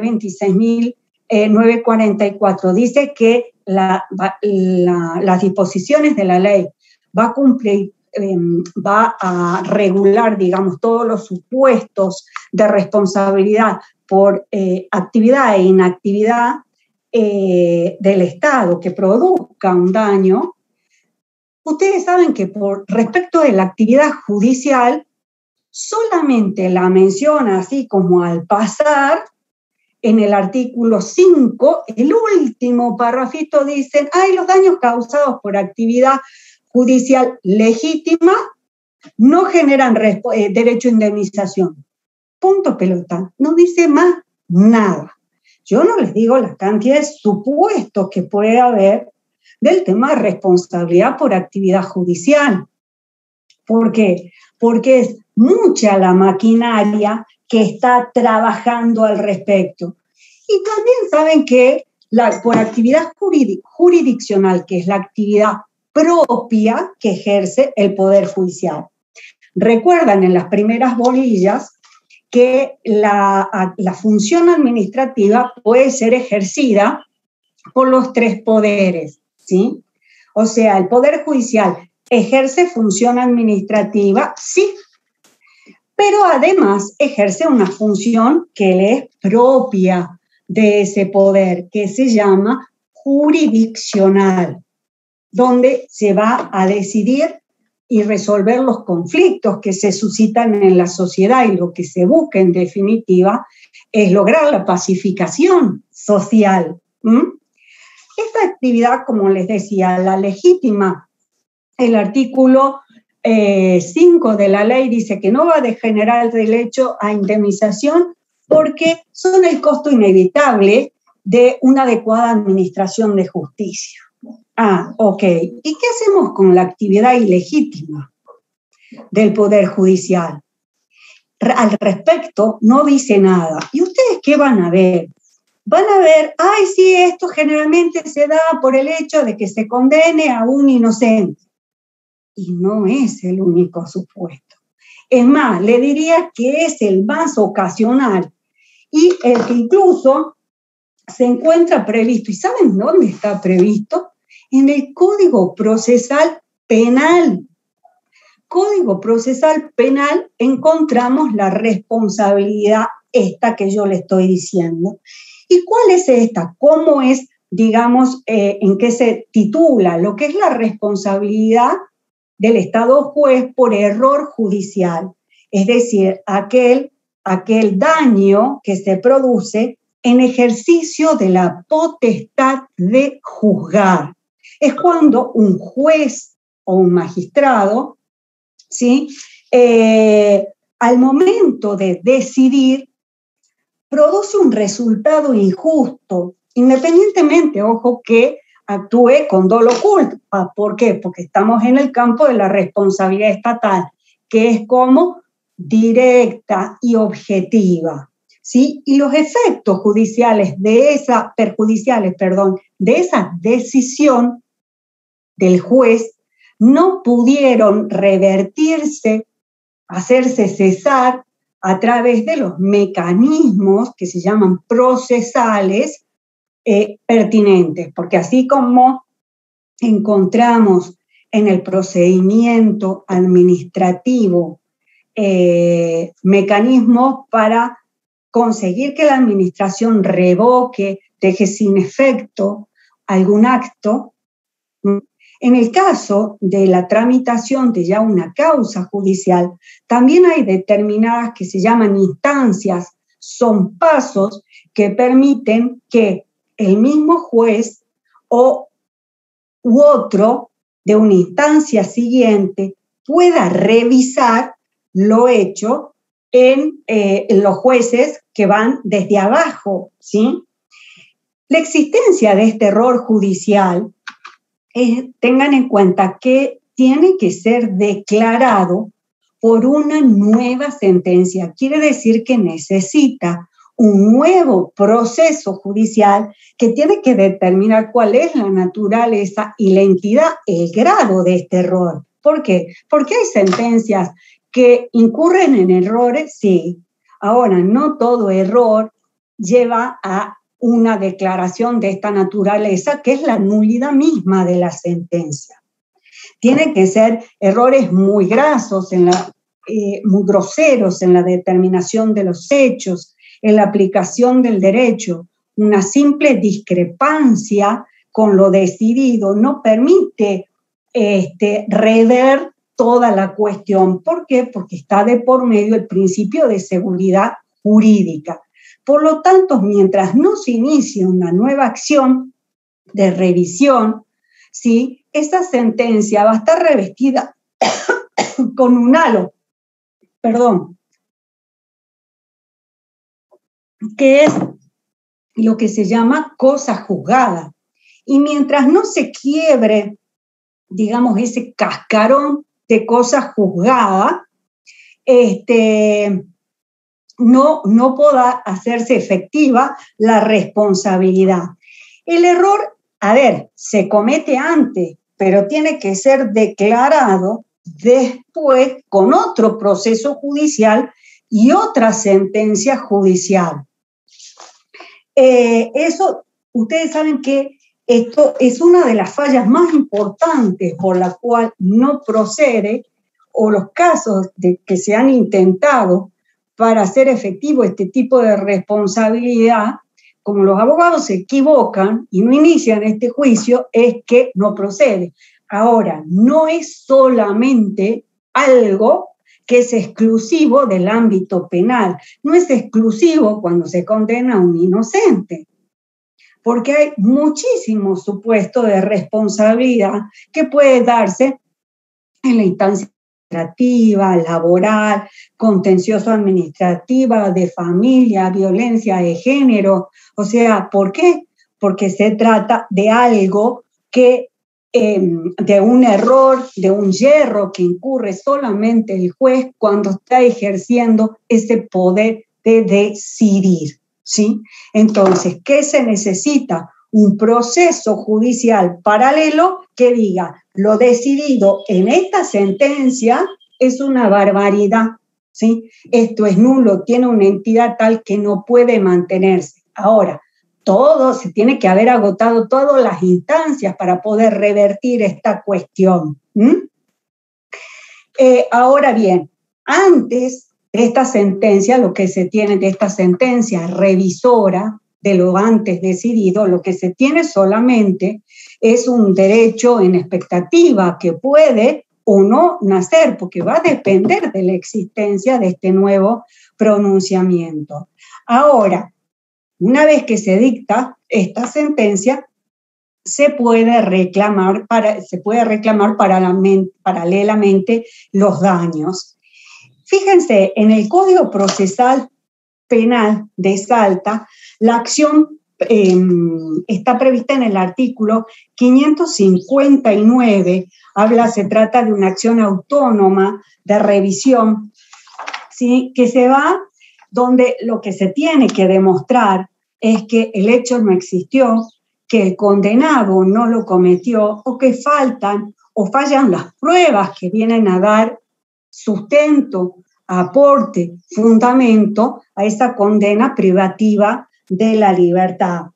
26.944 dice que las disposiciones de la ley va a cumplir, va a regular, digamos, todos los supuestos de responsabilidad por actividad e inactividad del Estado que produzca un daño. Ustedes saben que por respecto de la actividad judicial, solamente la menciona así como al pasar. En el artículo 5, el último parrafito dice, los daños causados por actividad judicial legítima no generan derecho a indemnización. Punto pelota. No dice más nada. Yo no les digo la cantidad de supuestos que puede haber del tema de responsabilidad por actividad judicial. ¿Por qué? Porque es mucha la maquinaria que está trabajando al respecto. Y también saben que por actividad jurisdiccional, que es la actividad propia que ejerce el Poder Judicial. Recuerdan en las primeras bolillas que la función administrativa puede ser ejercida por los tres poderes, ¿sí? O sea, el Poder Judicial ejerce función administrativa, sí, pero además ejerce una función que le es propia de ese poder, que se llama jurisdiccional, donde se va a decidir y resolver los conflictos que se suscitan en la sociedad, y lo que se busca en definitiva es lograr la pacificación social. Esta actividad, como les decía, la legítima, el artículo 5 de la ley dice que no va a degenerar el derecho a indemnización porque son el costo inevitable de una adecuada administración de justicia. Ok. ¿Y qué hacemos con la actividad ilegítima del Poder Judicial? Al respecto no dice nada. ¿Y ustedes qué van a ver? Van a ver, sí, esto generalmente se da por el hecho de que se condene a un inocente. Y no es el único supuesto. Es más, le diría que es el más ocasional y el que incluso se encuentra previsto. ¿Y saben dónde está previsto? En el Código Procesal Penal. Código Procesal Penal encontramos la responsabilidad esta que yo le estoy diciendo. ¿Y cuál es esta? ¿Cómo es, digamos, en qué se titula? Lo que es la responsabilidad del Estado juez por error judicial. Es decir, aquel daño que se produce en ejercicio de la potestad de juzgar. Es cuando un juez o un magistrado, ¿sí? Al momento de decidir, produce un resultado injusto, independientemente, ojo, que actúe con dolo culpa. ¿Por qué? Porque estamos en el campo de la responsabilidad estatal, que es como directa y objetiva, ¿sí? Y los efectos perjudiciales de esa decisión del juez no pudieron revertirse, hacerse cesar a través de los mecanismos que se llaman procesales pertinentes, porque así como encontramos en el procedimiento administrativo mecanismos para conseguir que la administración revoque, deje sin efecto algún acto, en el caso de la tramitación de ya una causa judicial, también hay determinadas que se llaman instancias, son pasos que permiten que el mismo juez u otro de una instancia siguiente pueda revisar lo hecho en los jueces que van desde abajo, ¿sí? La existencia de este error judicial, tengan en cuenta que tiene que ser declarado por una nueva sentencia. Quiere decir que necesita un nuevo proceso judicial que tiene que determinar cuál es la naturaleza y la entidad, el grado de este error. ¿Por qué? Porque hay sentencias que incurren en errores, sí. Ahora, no todo error lleva a una declaración de esta naturaleza, que es la nulidad misma de la sentencia. Tienen que ser errores muy grasos, muy groseros en la determinación de los hechos, en la aplicación del derecho. Una simple discrepancia con lo decidido no permite rever toda la cuestión. ¿Por qué? Porque está de por medio el principio de seguridad jurídica. Por lo tanto, mientras no se inicie una nueva acción de revisión, ¿sí?, esa sentencia va a estar revestida con un halo, que es lo que se llama cosa juzgada. Y mientras no se quiebre, digamos, ese cascarón de cosa juzgada, no podrá hacerse efectiva la responsabilidad. El error, se comete antes, pero tiene que ser declarado después con otro proceso judicial y otra sentencia judicial. Eso, ustedes saben que esto es una de las fallas más importantes por la cual no procede, o los casos que se han intentado para hacer efectivo este tipo de responsabilidad, como los abogados se equivocan y no inician este juicio, es que no procede. Ahora, no es solamente algo que es exclusivo del ámbito penal, no es exclusivo cuando se condena a un inocente, porque hay muchísimos supuestos de responsabilidad que puede darse en la instancia administrativa, laboral, contencioso administrativa, de familia, violencia de género. O sea, ¿por qué? Porque se trata de algo que, de un error, de un yerro que incurre solamente el juez cuando está ejerciendo ese poder de decidir, ¿sí? Entonces, ¿qué se necesita? Un proceso judicial paralelo que diga, lo decidido en esta sentencia es una barbaridad, ¿sí? Esto es nulo, tiene una entidad tal que no puede mantenerse. Ahora, todo se tiene que haber agotado todas las instancias para poder revertir esta cuestión. Ahora bien, antes de esta sentencia, lo que se tiene de esta sentencia revisora, de lo antes decidido, lo que se tiene solamente es un derecho en expectativa que puede o no nacer, porque va a depender de la existencia de este nuevo pronunciamiento. Ahora, una vez que se dicta esta sentencia, se puede reclamar paralelamente los daños. Fíjense, en el Código Procesal Penal de Salta, la acción está prevista en el artículo 559, se trata de una acción autónoma de revisión, ¿sí? Que se va donde lo que se tiene que demostrar es que el hecho no existió, que el condenado no lo cometió o que fallan las pruebas que vienen a dar sustento, aporte, fundamento a esa condena privativa de la libertad.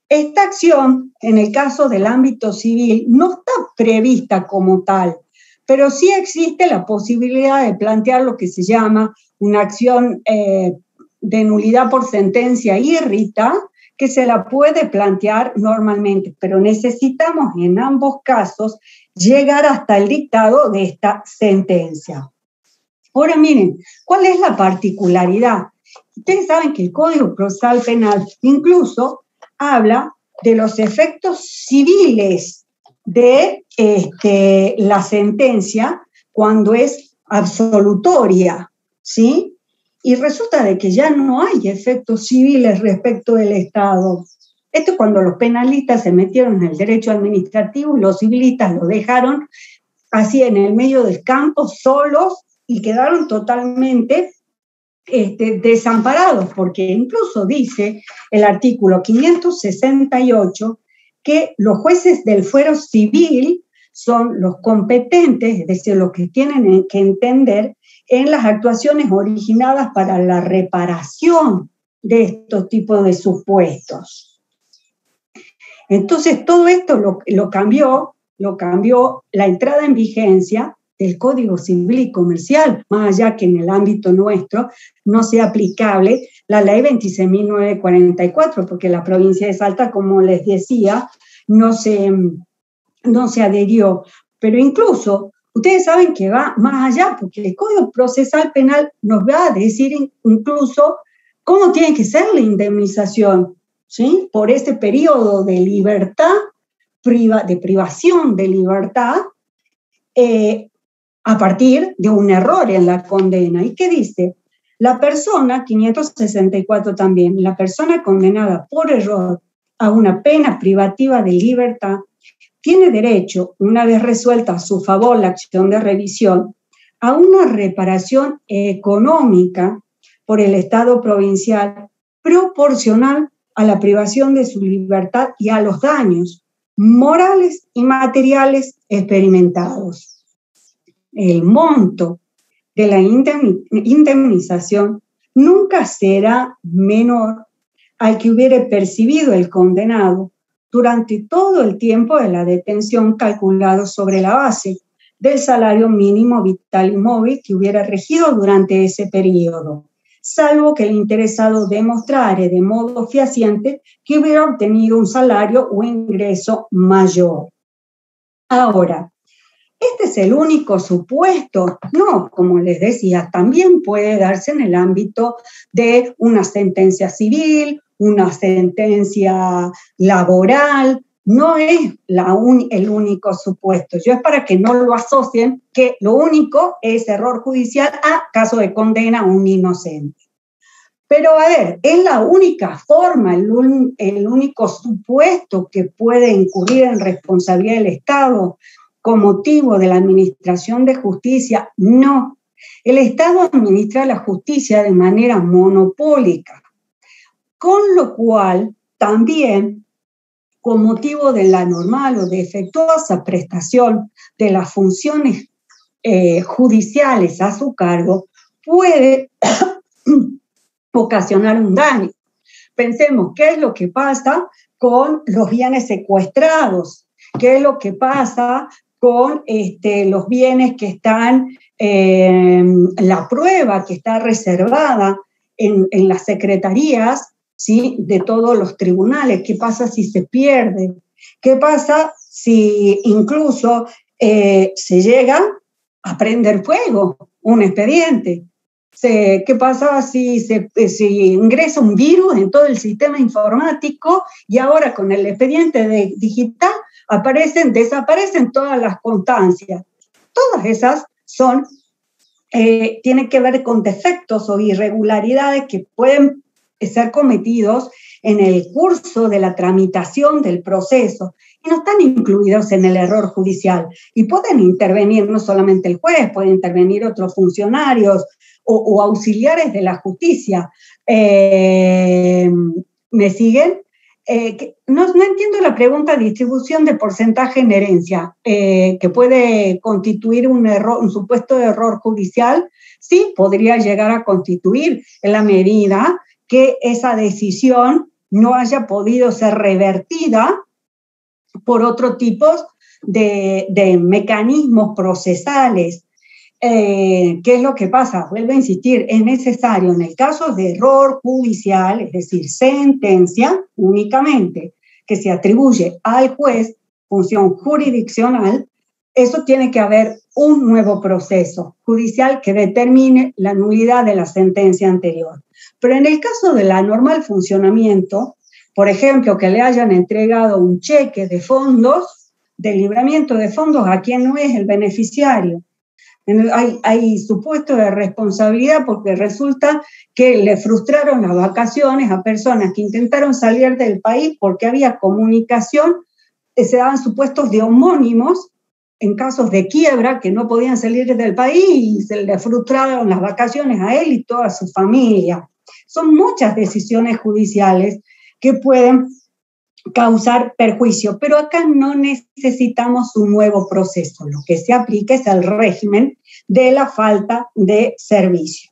Esta acción, en el caso del ámbito civil, no está prevista como tal, pero sí existe la posibilidad de plantear lo que se llama una acción de nulidad por sentencia irrita, que se la puede plantear normalmente, pero necesitamos en ambos casos llegar hasta el dictado de esta sentencia. Ahora miren, ¿cuál es la particularidad? Ustedes saben que el Código Procesal Penal incluso habla de los efectos civiles de la sentencia cuando es absolutoria, ¿sí? Y resulta de que ya no hay efectos civiles respecto del Estado. Esto es cuando los penalistas se metieron en el derecho administrativo y los civilistas lo dejaron así en el medio del campo, solos, y quedaron totalmente desamparados, porque incluso dice el artículo 568 que los jueces del fuero civil son los competentes, es decir, los que tienen que entender en las actuaciones originadas para la reparación de estos tipos de supuestos. Entonces, todo esto lo cambió la entrada en vigencia del Código Civil y Comercial, más allá que en el ámbito nuestro no sea aplicable la ley 26.944, porque la provincia de Salta, como les decía, no se adherió. Pero incluso, ustedes saben que va más allá, porque el Código Procesal Penal nos va a decir incluso cómo tiene que ser la indemnización, ¿sí? Por ese periodo de libertad, de privación de libertad, a partir de un error en la condena. ¿Y qué dice? La persona, 564 también, la persona condenada por error a una pena privativa de libertad tiene derecho, una vez resuelta a su favor la acción de revisión, a una reparación económica por el Estado provincial proporcional a la privación de su libertad y a los daños morales y materiales experimentados. El monto de la indemnización nunca será menor al que hubiere percibido el condenado durante todo el tiempo de la detención calculado sobre la base del salario mínimo vital y móvil que hubiera regido durante ese periodo, salvo que el interesado demostrare de modo fehaciente que hubiera obtenido un salario o ingreso mayor. Ahora, ¿este es el único supuesto? No, como les decía, también puede darse en el ámbito de una sentencia civil, una sentencia laboral. No es el único supuesto. Yo es para que no lo asocien que lo único es error judicial a caso de condena a un inocente. Pero a ver, es la única forma, el único supuesto que puede incurrir en responsabilidad del Estado con motivo de la administración de justicia. No. El Estado administra la justicia de manera monopólica, con lo cual también, con motivo de la normal o defectuosa prestación de las funciones judiciales a su cargo, puede ocasionar un daño. Pensemos, ¿qué es lo que pasa con los bienes secuestrados? ¿Qué es lo que pasa con los bienes que están, la prueba que está reservada en las secretarías, ¿sí?, de todos los tribunales? ¿Qué pasa si se pierde? ¿Qué pasa si incluso se llega a prender fuego un expediente? ¿Qué pasa si ingresa un virus en todo el sistema informático y ahora con el expediente digital desaparecen todas las constancias? Todas esas tienen que ver con defectos o irregularidades que pueden ser cometidos en el curso de la tramitación del proceso y no están incluidos en el error judicial. Y pueden intervenir no solamente el juez, pueden intervenir otros funcionarios o auxiliares de la justicia. ¿Me siguen? No entiendo la pregunta: distribución de porcentaje en herencia, que puede constituir un supuesto de error judicial. Sí, podría llegar a constituir en la medida que esa decisión no haya podido ser revertida por otro tipo de mecanismos procesales. ¿Qué es lo que pasa? Vuelvo a insistir, es necesario en el caso de error judicial, es decir, sentencia únicamente, que se atribuye al juez, función jurisdiccional. Eso tiene que haber un nuevo proceso judicial que determine la nulidad de la sentencia anterior. Pero en el caso del anormal funcionamiento, por ejemplo, que le hayan entregado un cheque de fondos, de libramiento de fondos a quien no es el beneficiario, hay supuesto de responsabilidad porque resulta que le frustraron las vacaciones a personas que intentaron salir del país porque había comunicación, se daban supuestos de homónimos en casos de quiebra que no podían salir del país y se le frustraron las vacaciones a él y toda su familia. Son muchas decisiones judiciales que pueden causar perjuicio, pero acá no necesitamos un nuevo proceso. Lo que se aplica es el régimen de la falta de servicio.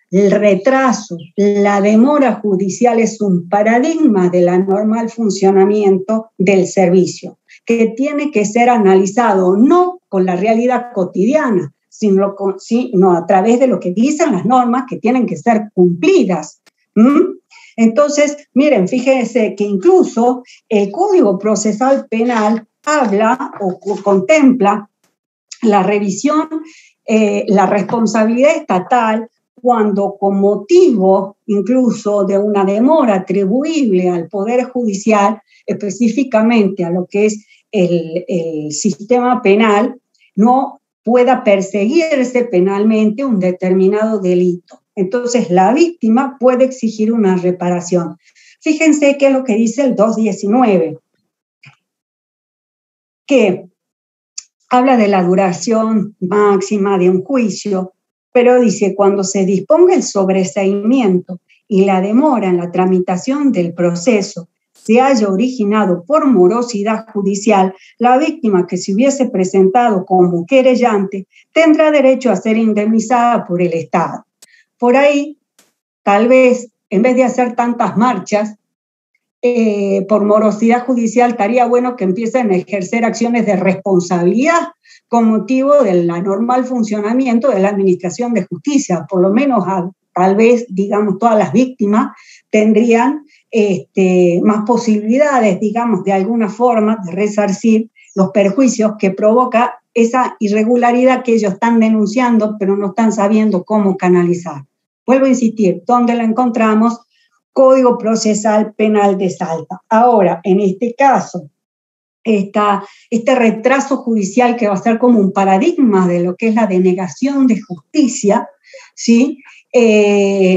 El retraso, la demora judicial es un paradigma del anormal funcionamiento del servicio, que tiene que ser analizado no con la realidad cotidiana, sino a través de lo que dicen las normas que tienen que ser cumplidas. Entonces, miren, fíjense que incluso el Código Procesal Penal habla o contempla la revisión, la responsabilidad estatal cuando con motivo incluso de una demora atribuible al Poder Judicial, específicamente a lo que es el sistema penal, no pueda perseguirse penalmente un determinado delito. Entonces, la víctima puede exigir una reparación. Fíjense qué es lo que dice el 219, que habla de la duración máxima de un juicio, pero dice, cuando se disponga el sobreseimiento y la demora en la tramitación del proceso se haya originado por morosidad judicial, la víctima que se hubiese presentado como querellante tendrá derecho a ser indemnizada por el Estado. Por ahí, tal vez, en vez de hacer tantas marchas por morosidad judicial, estaría bueno que empiecen a ejercer acciones de responsabilidad con motivo del anormal funcionamiento de la administración de justicia. Por lo menos, tal vez, digamos, todas las víctimas tendrían más posibilidades, digamos, de alguna forma de resarcir los perjuicios que provoca esa irregularidad que ellos están denunciando, pero no están sabiendo cómo canalizar. Vuelvo a insistir, ¿dónde la encontramos? Código Procesal Penal de Salta. Ahora, en este caso, este retraso judicial que va a ser como un paradigma de lo que es la denegación de justicia, ¿sí?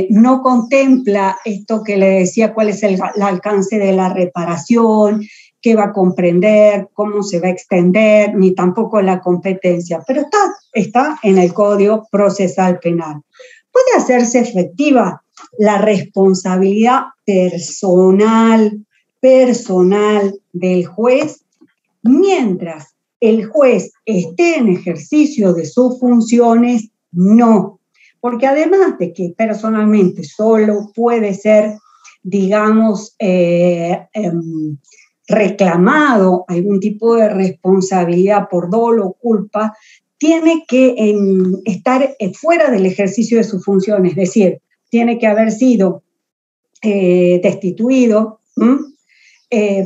No contempla esto que le decía, cuál es el alcance de la reparación, qué va a comprender, cómo se va a extender, ni tampoco la competencia, pero está en el Código Procesal Penal. Puede hacerse efectiva la responsabilidad personal del juez mientras el juez esté en ejercicio de sus funciones, no. Porque además de que personalmente solo puede ser, digamos, reclamado algún tipo de responsabilidad por dolo o culpa, tiene que estar fuera del ejercicio de sus funciones, es decir, tiene que haber sido destituido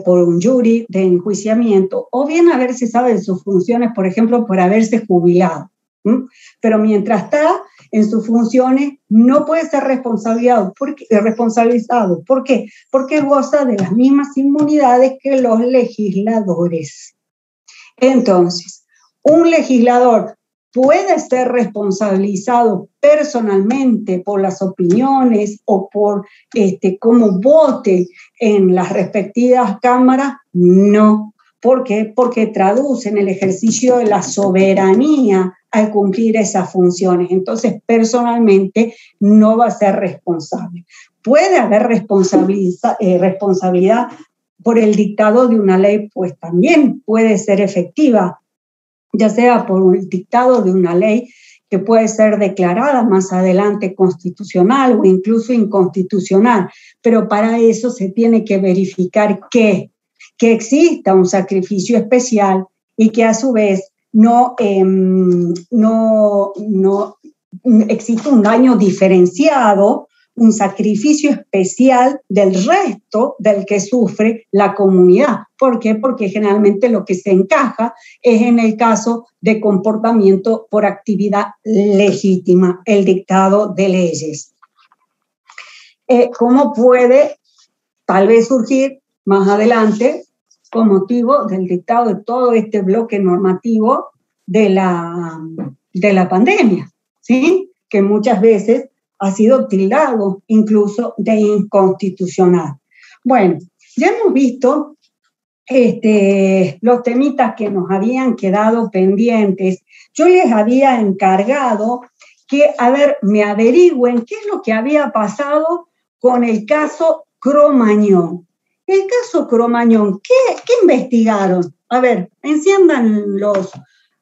por un jury de enjuiciamiento, o bien haber cesado de sus funciones, por ejemplo, por haberse jubilado. Pero mientras está en sus funciones, no puede ser responsabilizado. ¿Por qué? Porque goza de las mismas inmunidades que los legisladores. Entonces, un legislador puede ser responsabilizado personalmente por las opiniones o por cómo vote en las respectivas cámaras. No. ¿Por qué? Porque traducen el ejercicio de la soberanía al cumplir esas funciones. Entonces, personalmente, no va a ser responsable. Puede haber responsabilidad por el dictado de una ley, pues también puede ser efectiva, ya sea por el dictado de una ley que puede ser declarada más adelante constitucional o incluso inconstitucional, pero para eso se tiene que verificar que exista un sacrificio especial y que a su vez no existe un daño diferenciado, un sacrificio especial del resto del que sufre la comunidad. ¿Por qué? Porque generalmente lo que se encaja es en el caso de comportamiento por actividad legítima, el dictado de leyes. ¿Cómo puede tal vez surgir más adelante con motivo del dictado de todo este bloque normativo de la pandemia, ¿sí? Que muchas veces ha sido tildado incluso de inconstitucional? Bueno, ya hemos visto los temitas que nos habían quedado pendientes. Yo les había encargado que, me averigüen qué es lo que había pasado con el caso Cromañón. El caso Cromañón, ¿qué investigaron? A ver, enciendan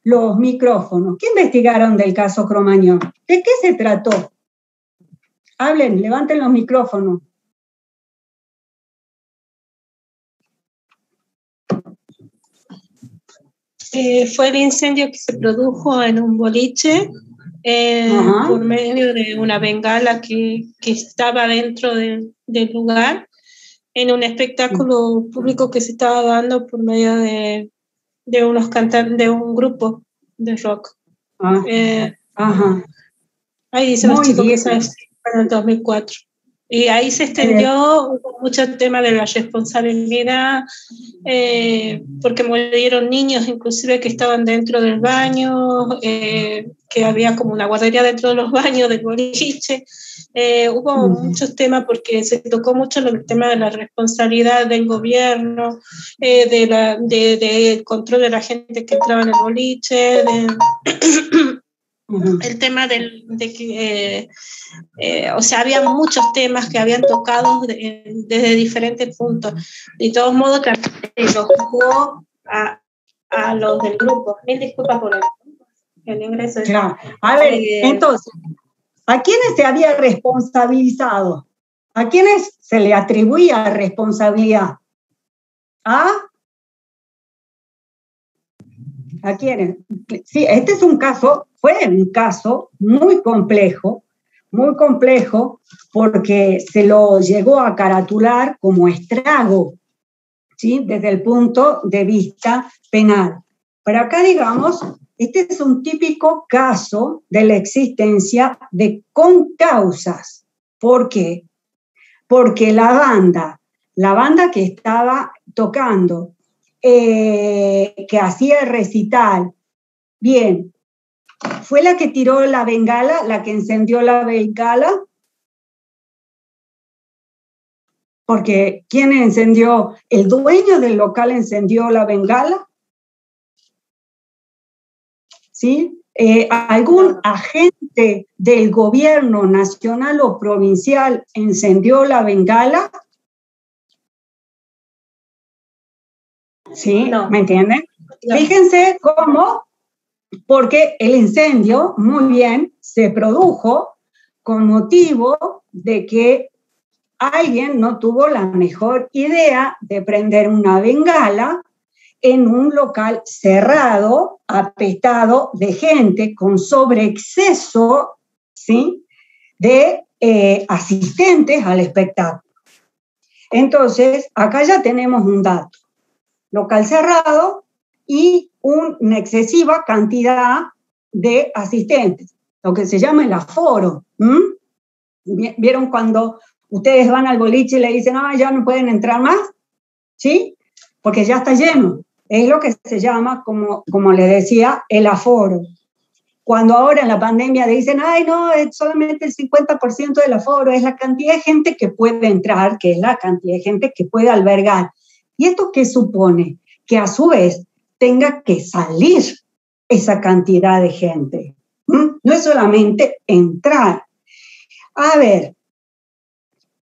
los micrófonos. ¿Qué investigaron del caso Cromañón? ¿De qué se trató? Hablen, levanten los micrófonos. Fue el incendio que se produjo en un boliche por medio de una bengala que estaba dentro del lugar, en un espectáculo público que se estaba dando por medio de unos cantantes, de un grupo de rock. Ahí dicen los chicos que se en el 2004. Y ahí se extendió mucho tema de la responsabilidad, porque murieron niños inclusive que estaban dentro del baño, que había como una guardería dentro de los baños del boliche. Hubo muchos temas porque se tocó mucho el tema de la responsabilidad del gobierno, del control de la gente que entraba en el boliche, el tema de que, o sea, había muchos temas que habían tocado desde diferentes puntos. De todos modos, los jugó a los del grupo. Mil disculpas por el ingreso. Claro. A ver, entonces, ¿a quiénes se había responsabilizado? ¿A quiénes se le atribuía responsabilidad? ¿A quiénes? Sí, este es un caso, fue un caso muy complejo, porque se lo llegó a caratular como estrago, ¿sí? Desde el punto de vista penal. Pero acá, digamos, este es un típico caso de la existencia de concausas. ¿Por qué? Porque la banda que estaba tocando, que hacía el recital, bien, ¿fue la que tiró la bengala, la que encendió la bengala? Porque ¿quién encendió? ¿El dueño del local encendió la bengala? ¿Sí? ¿Algún agente del gobierno nacional o provincial encendió la bengala? ¿Sí? No. ¿Me entienden? No. Fíjense cómo, porque el incendio, muy bien, se produjo con motivo de que alguien no tuvo la mejor idea de prender una bengala en un local cerrado, apestado de gente, con sobreexceso, ¿sí?, de asistentes al espectáculo. Entonces, acá ya tenemos un dato. Local cerrado y una excesiva cantidad de asistentes, lo que se llama el aforo. ¿Vieron cuando ustedes van al boliche y le dicen, ya no pueden entrar más? ¿Sí? Porque ya está lleno. Es lo que se llama, como le decía, el aforo. Cuando ahora en la pandemia dicen, no, es solamente el 50% del aforo, es la cantidad de gente que puede entrar, que es la cantidad de gente que puede albergar. ¿Y esto qué supone? Que a su vez tenga que salir esa cantidad de gente. No es solamente entrar. A ver,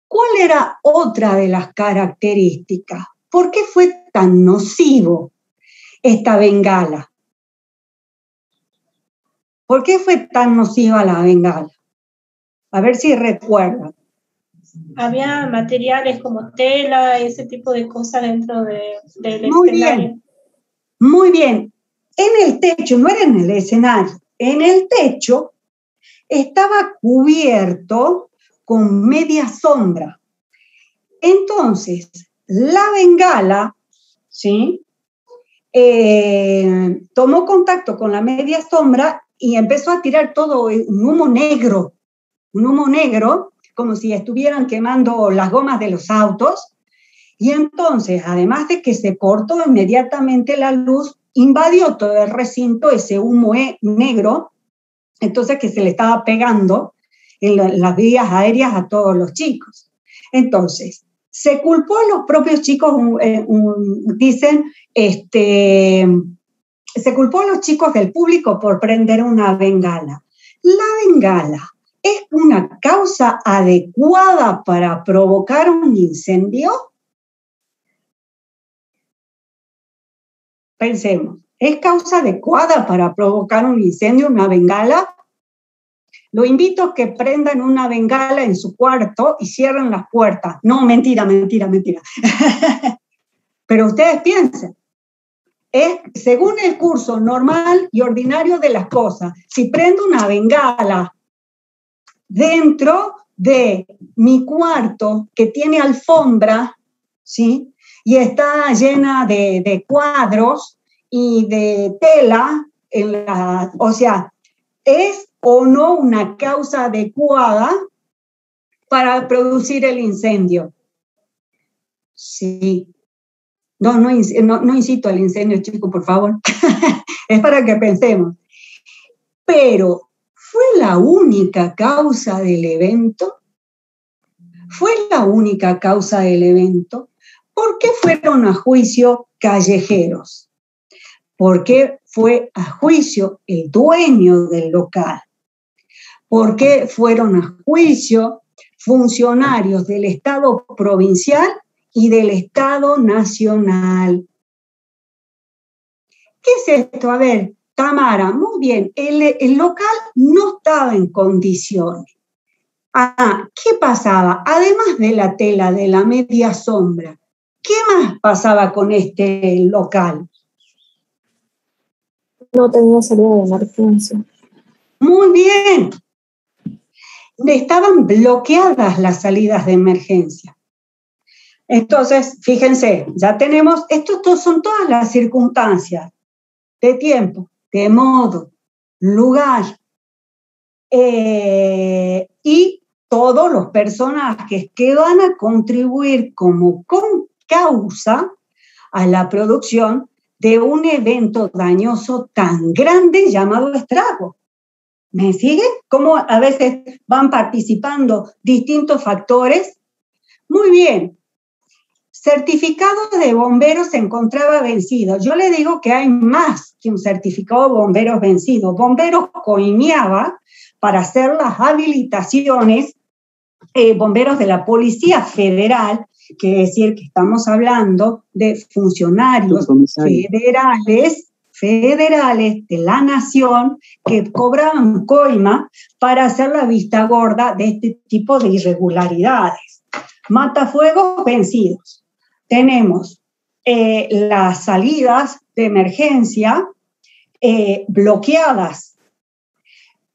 ¿cuál era otra de las características? ¿Por qué fue tan nocivo esta bengala? ¿Por qué fue tan nociva la bengala? A ver si recuerdan. Había materiales como tela, ese tipo de cosas dentro del Muy escenario. Bien, muy bien. En el techo, no era en el escenario, en el techo estaba cubierto con media sombra. Entonces, la bengala, ¿sí?, tomó contacto con la media sombra y empezó a tirar todo un humo negro, como si estuvieran quemando las gomas de los autos. Y entonces, además de que se cortó inmediatamente la luz, invadió todo el recinto ese humo negro, entonces que se le estaba pegando en las vías aéreas a todos los chicos. Entonces, se culpó a los propios chicos, dicen, se culpó a los chicos del público por prender una bengala. La bengala es una causa adecuada para provocar un incendio. Pensemos, ¿es causa adecuada para provocar un incendio una bengala? Lo invito a que prendan una bengala en su cuarto y cierren las puertas. No, mentira. Pero ustedes piensen, según el curso normal y ordinario de las cosas, si prendo una bengala dentro de mi cuarto que tiene alfombra, ¿sí?, y está llena de cuadros y de tela, o sea, ¿es o no una causa adecuada para producir el incendio? Sí. No incito al incendio, chicos, por favor. Es para que pensemos. Pero, ¿fue la única causa del evento? ¿Fue la única causa del evento? ¿Por qué fueron a juicio callejeros? ¿Por qué fue a juicio el dueño del local? ¿Por qué fueron a juicio funcionarios del Estado provincial y del Estado nacional? ¿Qué es esto? A ver, Tamara, muy bien, el local no estaba en condiciones. ¿Qué pasaba? Además de la tela, de la media sombra, ¿qué más pasaba con este local? No tenía salida de emergencia. Muy bien. Estaban bloqueadas las salidas de emergencia. Entonces, fíjense, ya tenemos, esto son todas las circunstancias. de tiempo, de modo, lugar, y todos los personajes que van a contribuir como causa a la producción de un evento dañoso tan grande llamado estrago. ¿Me sigue? ¿Cómo a veces van participando distintos factores? Muy bien. Certificado de bomberos se encontraba vencido. Yo le digo que hay más que un certificado de bomberos vencido. Bomberos coimeaba para hacer las habilitaciones, bomberos de la Policía Federal, quiere decir que estamos hablando de funcionarios federales de la nación que cobraban coima para hacer la vista gorda de este tipo de irregularidades. Matafuegos vencidos. Tenemos las salidas de emergencia bloqueadas.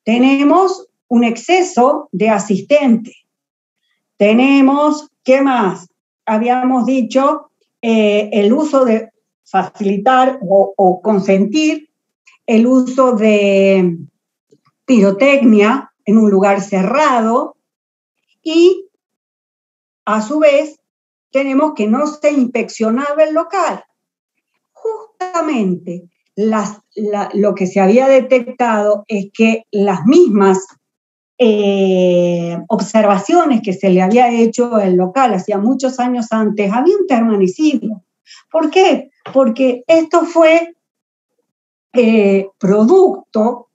Tenemos un exceso de asistente. Tenemos, ¿qué más? Habíamos dicho el uso de facilitar o consentir el uso de pirotecnia en un lugar cerrado y, a su vez, tenemos que no se inspeccionaba el local. Justamente lo que se había detectado es que las mismas observaciones que se le había hecho al local hacía muchos años antes habían permanecido. ¿Por qué? Porque esto fue producto,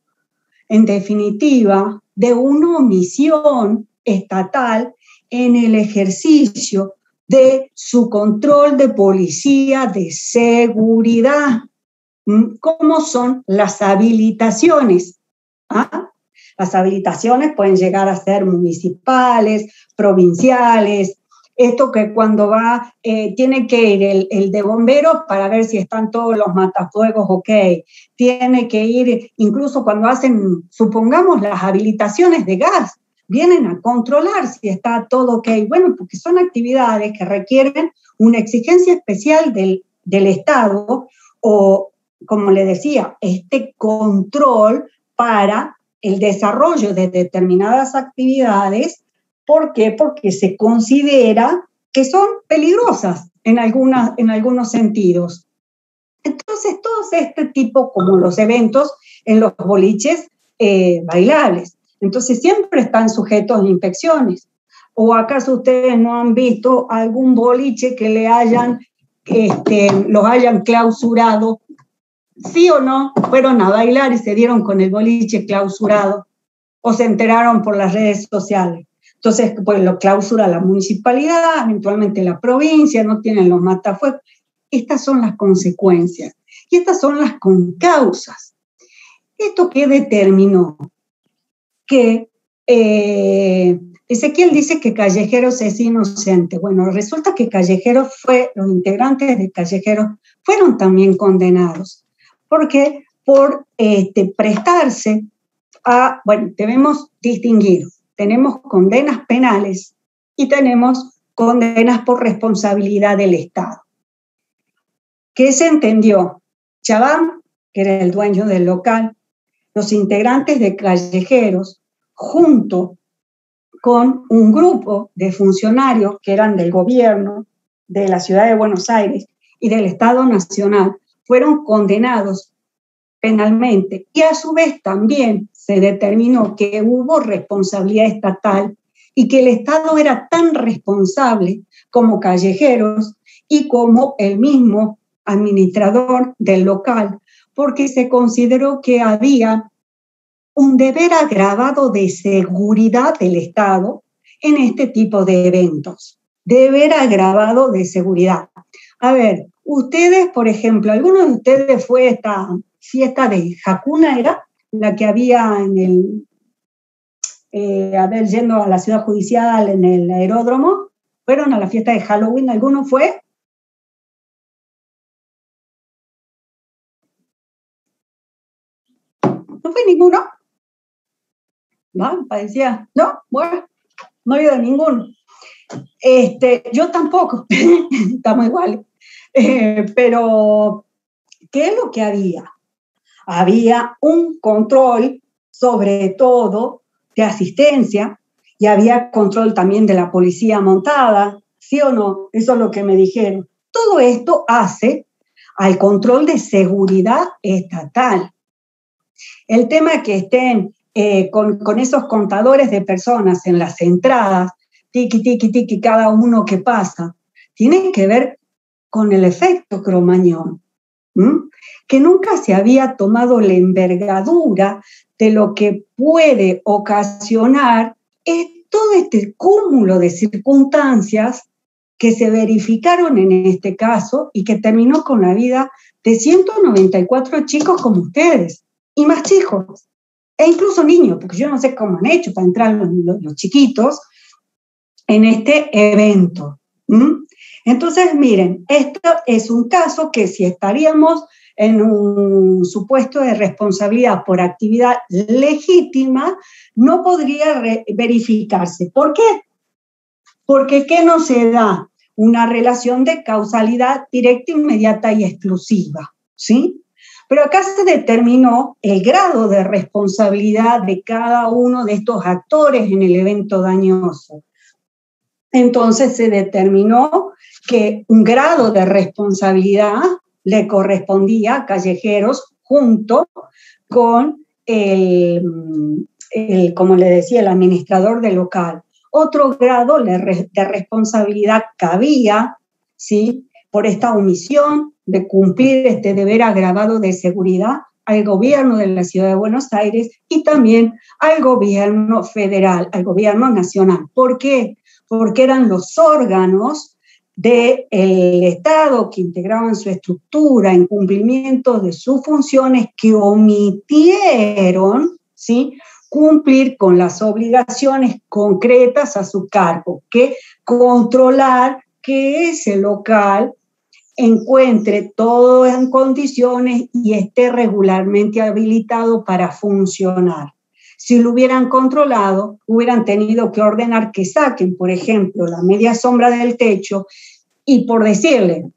en definitiva, de una omisión estatal en el ejercicio de su control de policía de seguridad. ¿Cómo son las habilitaciones? ¿Ah? Las habilitaciones pueden llegar a ser municipales, provinciales. Esto que cuando va, tiene que ir el de bomberos para ver si están todos los matafuegos ok. Tiene que ir, incluso cuando hacen, supongamos, las habilitaciones de gas, vienen a controlar si está todo ok. Bueno, porque son actividades que requieren una exigencia especial del Estado o, como le decía, este control para el desarrollo de determinadas actividades. ¿Por qué? Porque se considera que son peligrosas en algunos sentidos. Entonces, todo este tipo, como los eventos en los boliches bailables, entonces siempre están sujetos a inspecciones. ¿O acaso ustedes no han visto algún boliche que los hayan clausurado? ¿Sí o no? Fueron a bailar y se dieron con el boliche clausurado o se enteraron por las redes sociales. Entonces, pues lo clausura la municipalidad, eventualmente la provincia, no tienen los matafuegos. Estas son las consecuencias y estas son las concausas. ¿Esto qué determinó? Que Ezequiel dice que Callejeros es inocente. Bueno, resulta que los integrantes de Callejeros fueron también condenados. ¿Por qué? Por prestarse a, bueno, debemos distinguir. Tenemos condenas penales y tenemos condenas por responsabilidad del Estado. ¿Qué se entendió? Chabán, que era el dueño del local, los integrantes de Callejeros, junto con un grupo de funcionarios que eran del gobierno de la ciudad de Buenos Aires y del Estado Nacional, fueron condenados penalmente y a su vez también se determinó que hubo responsabilidad estatal y que el Estado era tan responsable como Callejeros y como el mismo administrador del local, porque se consideró que había un deber agravado de seguridad del Estado en este tipo de eventos. Deber agravado de seguridad. A ver, ustedes, por ejemplo, ¿alguno de ustedes fue a esta fiesta de Hakuna, era la que había en yendo a la ciudad judicial en el aeródromo? ¿Fueron a la fiesta de Halloween? ¿Alguno fue? ¿No fue ninguno? ¿No? Parecía, ¿no? Bueno, no he ido a ninguno. Yo tampoco, estamos iguales. Pero, ¿qué es lo que había? había un control, sobre todo, de asistencia, y había control también de la policía montada, ¿sí o no? Eso es lo que me dijeron. Todo esto hace al control de seguridad estatal. El tema que estén con esos contadores de personas en las entradas, tiki, tiki, tiki, cada uno que pasa, tiene que ver con el efecto Cromañón, que nunca se había tomado la envergadura de lo que puede ocasionar todo este cúmulo de circunstancias que se verificaron en este caso y que terminó con la vida de 194 chicos como ustedes, y más chicos, e incluso niños, porque yo no sé cómo han hecho para entrar los chiquitos en este evento. Entonces, miren, esto es un caso que si estaríamos en un supuesto de responsabilidad por actividad legítima, no podría verificarse. ¿Por qué? Porque ¿qué no se da? Una relación de causalidad directa, inmediata y exclusiva, ¿sí? Pero acá se determinó el grado de responsabilidad de cada uno de estos actores en el evento dañoso. Entonces se determinó que un grado de responsabilidad le correspondía a Callejeros junto con como le decía, el administrador del local. Otro grado de responsabilidad cabía, ¿sí?, por esta omisión de cumplir este deber agravado de seguridad al gobierno de la Ciudad de Buenos Aires y también al gobierno federal, al gobierno nacional. ¿Por qué? Porque eran los órganos del Estado que integraban su estructura en cumplimiento de sus funciones que omitieron, ¿sí?, cumplir con las obligaciones concretas a su cargo, que controlar que ese local encuentre todo en condiciones y esté regularmente habilitado para funcionar. Si lo hubieran controlado, hubieran tenido que ordenar que saquen, por ejemplo, la media sombra del techo y, por decirle,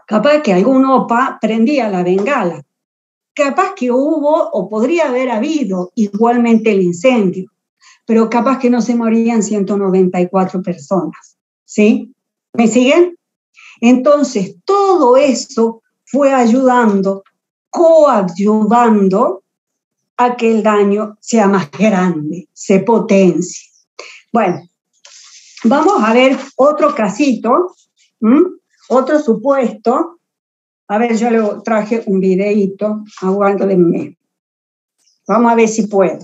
capaz que algún OPA prendía la bengala. Capaz que hubo o podría haber habido igualmente el incendio, pero capaz que no se morían 194 personas, ¿sí? ¿Me siguen? Entonces, todo eso fue ayudando, coadyuvando a que el daño sea más grande, se potencie. Bueno, vamos a ver otro casito, otro supuesto. A ver, yo le traje un videíto, aguántenme. Vamos a ver si puedo.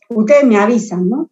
Ustedes me avisan, ¿no?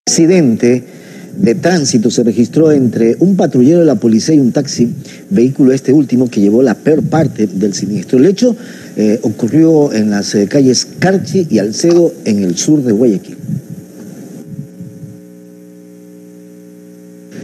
Accidente de tránsito se registró entre un patrullero de la policía y un taxi, vehículo este último que llevó la peor parte del siniestro. El hecho ocurrió en las calles Carchi y Alcedo en el sur de Guayaquil.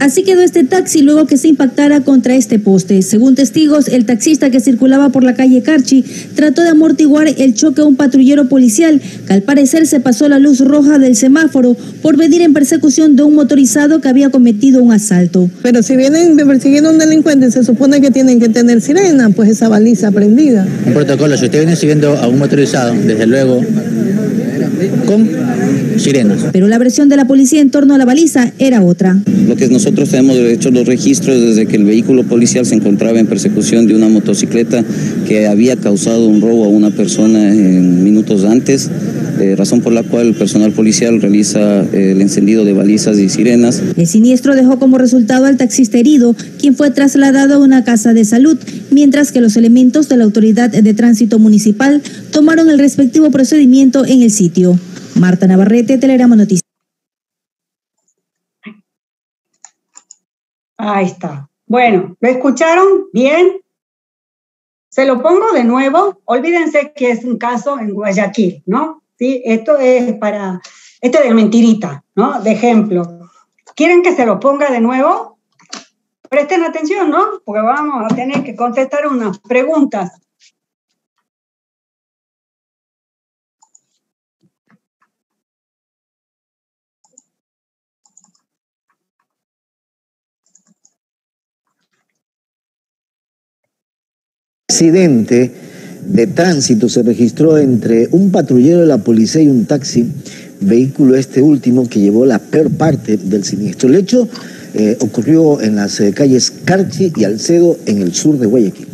Así quedó este taxi luego que se impactara contra este poste. Según testigos, el taxista que circulaba por la calle Carchi trató de amortiguar el choque a un patrullero policial que al parecer se pasó la luz roja del semáforo por venir en persecución de un motorizado que había cometido un asalto. Pero si vienen persiguiendo a un delincuente, se supone que tienen que tener sirena, pues esa baliza prendida. Un protocolo, si usted viene siguiendo a un motorizado, desde luego, con sirenas. Pero la versión de la policía en torno a la baliza era otra. Lo que nosotros tenemos hecho los registros desde que el vehículo policial se encontraba en persecución de una motocicleta que había causado un robo a una persona en minutos antes, razón por la cual el personal policial realiza el encendido de balizas y sirenas. El siniestro dejó como resultado al taxista herido, quien fue trasladado a una casa de salud, mientras que los elementos de la Autoridad de Tránsito Municipal tomaron el respectivo procedimiento en el sitio. Marta Navarrete, Telegrama Noticias. Ahí está. Bueno, ¿lo escucharon bien? Se lo pongo de nuevo. Olvídense que es un caso en Guayaquil, ¿no? ¿Sí? Esto es de mentirita, ¿no? De ejemplo. ¿Quieren que se lo ponga de nuevo? Presten atención, ¿no? Porque vamos a tener que contestar unas preguntas. Accidente de tránsito se registró entre un patrullero de la policía y un taxi, vehículo este último que llevó la peor parte del siniestro. El hecho ocurrió en las calles Carchi y Alcedo, en el sur de Guayaquil.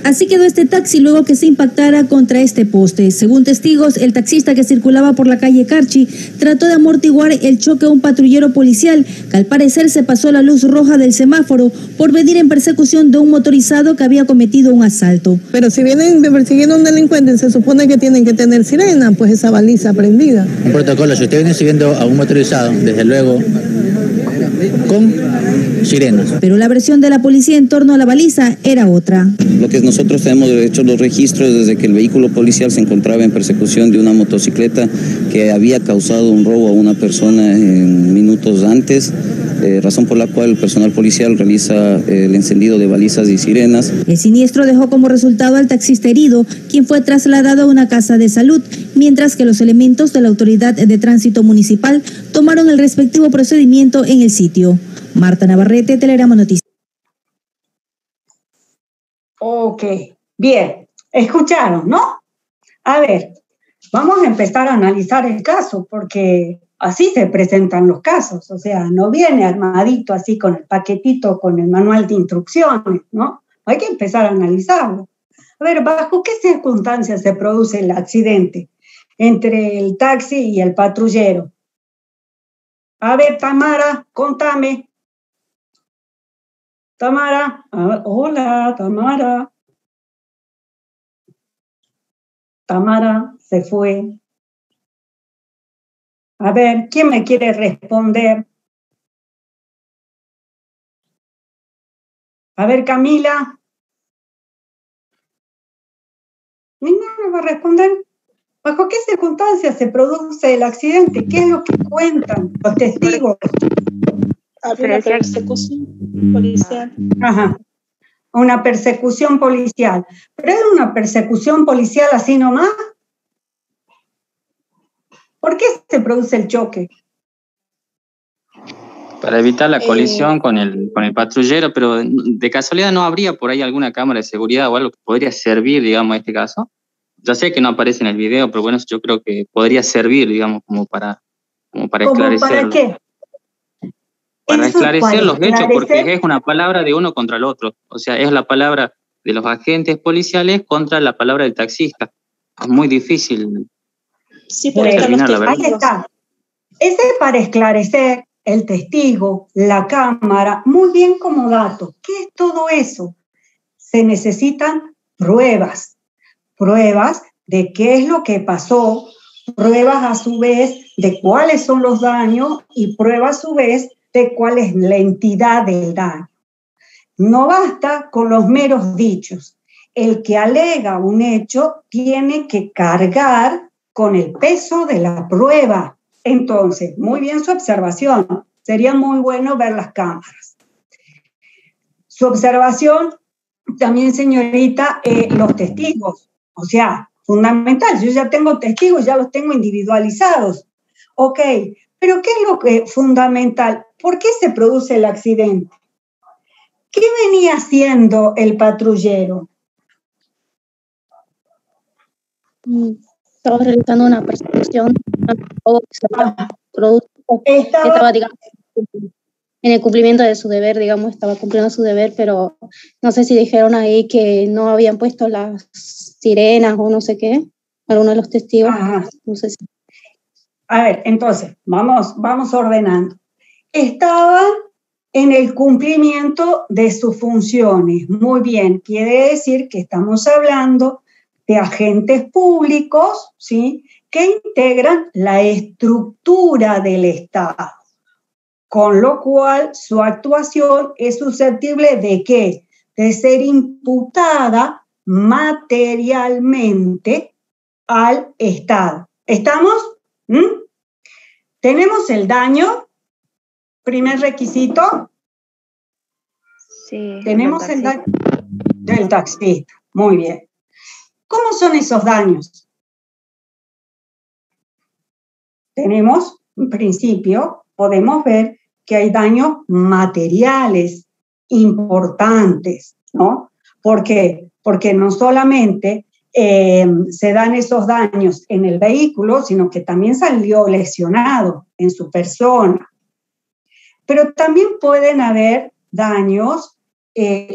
Así quedó este taxi luego que se impactara contra este poste. Según testigos, el taxista que circulaba por la calle Carchi trató de amortiguar el choque a un patrullero policial que al parecer se pasó la luz roja del semáforo por venir en persecución de un motorizado que había cometido un asalto. Pero si vienen persiguiendo a un delincuente, se supone que tienen que tener sirena, pues esa baliza prendida. Un protocolo, si usted viene siguiendo a un motorizado, desde luego, con sirenas. Pero la versión de la policía en torno a la baliza era otra. Lo que nosotros tenemos hecho los registros desde que el vehículo policial se encontraba en persecución de una motocicleta que había causado un robo a una persona en minutos antes, razón por la cual el personal policial realiza el encendido de balizas y sirenas. El siniestro dejó como resultado al taxista herido, quien fue trasladado a una casa de salud, mientras que los elementos de la Autoridad de Tránsito Municipal tomaron el respectivo procedimiento en el sitio. Marta Navarrete, Telegrama Noticias. Ok, bien, escucharon, ¿no? A ver, vamos a empezar a analizar el caso, porque así se presentan los casos, o sea, no viene armadito así con el paquetito, con el manual de instrucciones, ¿no? Hay que empezar a analizarlo. A ver, ¿bajo qué circunstancias se produce el accidente entre el taxi y el patrullero? A ver, Tamara, contame. Tamara, hola, Tamara. Tamara se fue. A ver, ¿quién me quiere responder? A ver, Camila. Ninguno me va a responder. ¿Bajo qué circunstancias se produce el accidente? ¿Qué es lo que cuentan los testigos? Había una persecución policial. Ajá, una persecución policial. ¿Pero es una persecución policial así nomás? ¿Por qué se produce el choque? Para evitar la colisión con el patrullero, pero de casualidad no habría por ahí alguna cámara de seguridad o algo que podría servir, digamos, en este caso. Ya sé que no aparece en el video, pero bueno, yo creo que podría servir, digamos, como para esclarecerlo. ¿Para qué? Para esclarecer los hechos, porque es una palabra de uno contra el otro. O sea, es la palabra de los agentes policiales contra la palabra del taxista. Es muy difícil. Sí, pero terminar, la verdad. Ahí está. Ese es para esclarecer el testigo, la cámara, muy bien como dato. ¿Qué es todo eso? Se necesitan pruebas. Pruebas de qué es lo que pasó, pruebas a su vez de cuáles son los daños y pruebas a su vez de cuál es la entidad del daño. No basta con los meros dichos. El que alega un hecho tiene que cargar con el peso de la prueba. Entonces, muy bien su observación. Sería muy bueno ver las cámaras. Su observación también, señorita, los testigos. O sea, fundamental. Yo ya tengo testigos, ya los tengo individualizados. Ok, pero ¿qué es lo que fundamental? ¿Por qué se produce el accidente? ¿Qué venía haciendo el patrullero? Estaba realizando una persecución estaba, digamos, en el cumplimiento de su deber, digamos, estaba cumpliendo su deber, pero no sé si dijeron ahí que no habían puesto las sirenas o no sé qué, alguno de los testigos. Ajá. No sé si... A ver, entonces, vamos ordenando. Estaban en el cumplimiento de sus funciones. Muy bien, quiere decir que estamos hablando de agentes públicos, ¿sí?, que integran la estructura del Estado. con lo cual su actuación es susceptible ¿de qué? De ser imputada materialmente al Estado. ¿Estamos? ¿Tenemos el daño? Primer requisito. Sí. Tenemos el daño del taxista. Muy bien. ¿Cómo son esos daños? Tenemos, en principio, podemos ver que hay daños materiales importantes, ¿no? ¿Por qué? Porque no solamente se dan esos daños en el vehículo, sino que también salió lesionado en su persona. Pero también pueden haber daños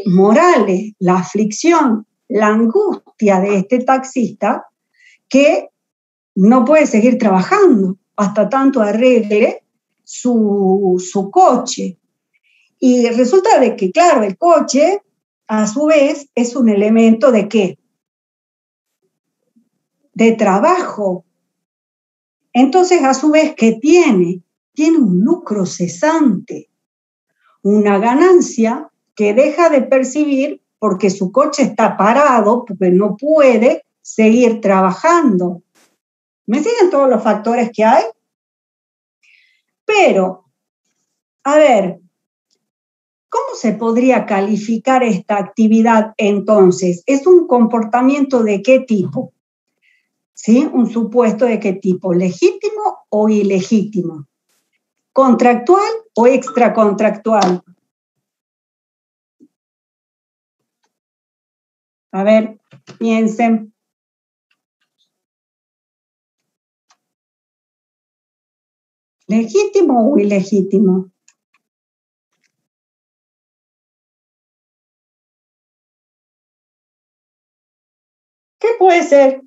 morales, la aflicción, la angustia de este taxista que no puede seguir trabajando hasta tanto arregle su coche. Y resulta de que, claro, el coche, a su vez, es un elemento ¿de qué? De trabajo. Entonces, a su vez, ¿qué tiene? Tiene un lucro cesante, una ganancia que deja de percibir porque su coche está parado, porque no puede seguir trabajando. ¿Me siguen todos los factores que hay? Pero, a ver, ¿cómo se podría calificar esta actividad entonces? ¿Es un comportamiento de qué tipo? ¿Sí? Un supuesto de qué tipo, legítimo o ilegítimo, contractual o extracontractual. A ver, piensen. ¿Legítimo o ilegítimo? ¿Qué puede ser?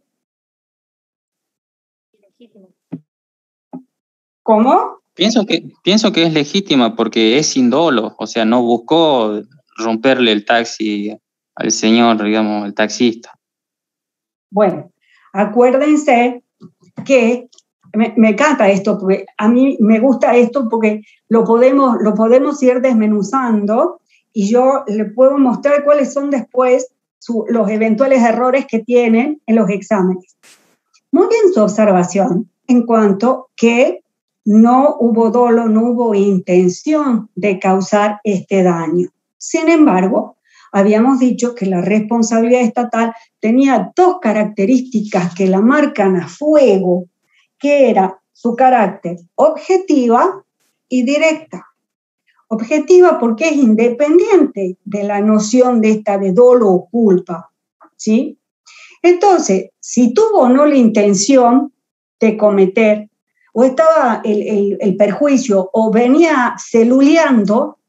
¿Cómo? Pienso que es legítima porque es sin dolo, o sea, no buscó romperle el taxi al señor, digamos, el taxista. Bueno, acuérdense que me encanta esto, porque a mí me gusta esto porque lo podemos ir desmenuzando y yo le puedo mostrar cuáles son después los eventuales errores que tienen en los exámenes. Muy bien su observación en cuanto que no hubo dolo, no hubo intención de causar este daño. Sin embargo, habíamos dicho que la responsabilidad estatal tenía dos características que la marcan a fuego, que era su carácter objetiva y directa. Objetiva porque es independiente de la noción de esta de dolo o culpa, ¿sí? Entonces, si tuvo o no la intención de cometer, o estaba el perjuicio, o venía celuleando,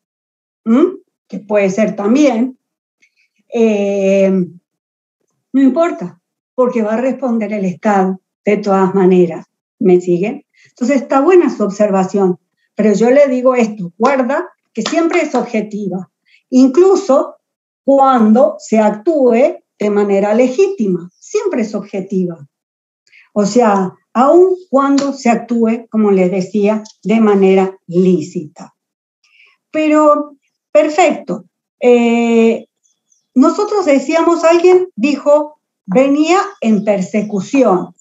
que puede ser también, no importa, porque va a responder el Estado de todas maneras. ¿Me siguen? Entonces está buena su observación, pero yo le digo esto, guarda que siempre es objetiva, incluso cuando se actúe de manera legítima, siempre es objetiva. O sea, aun cuando se actúe, como les decía, de manera lícita. Pero, perfecto. Nosotros decíamos, alguien dijo, venía en persecución.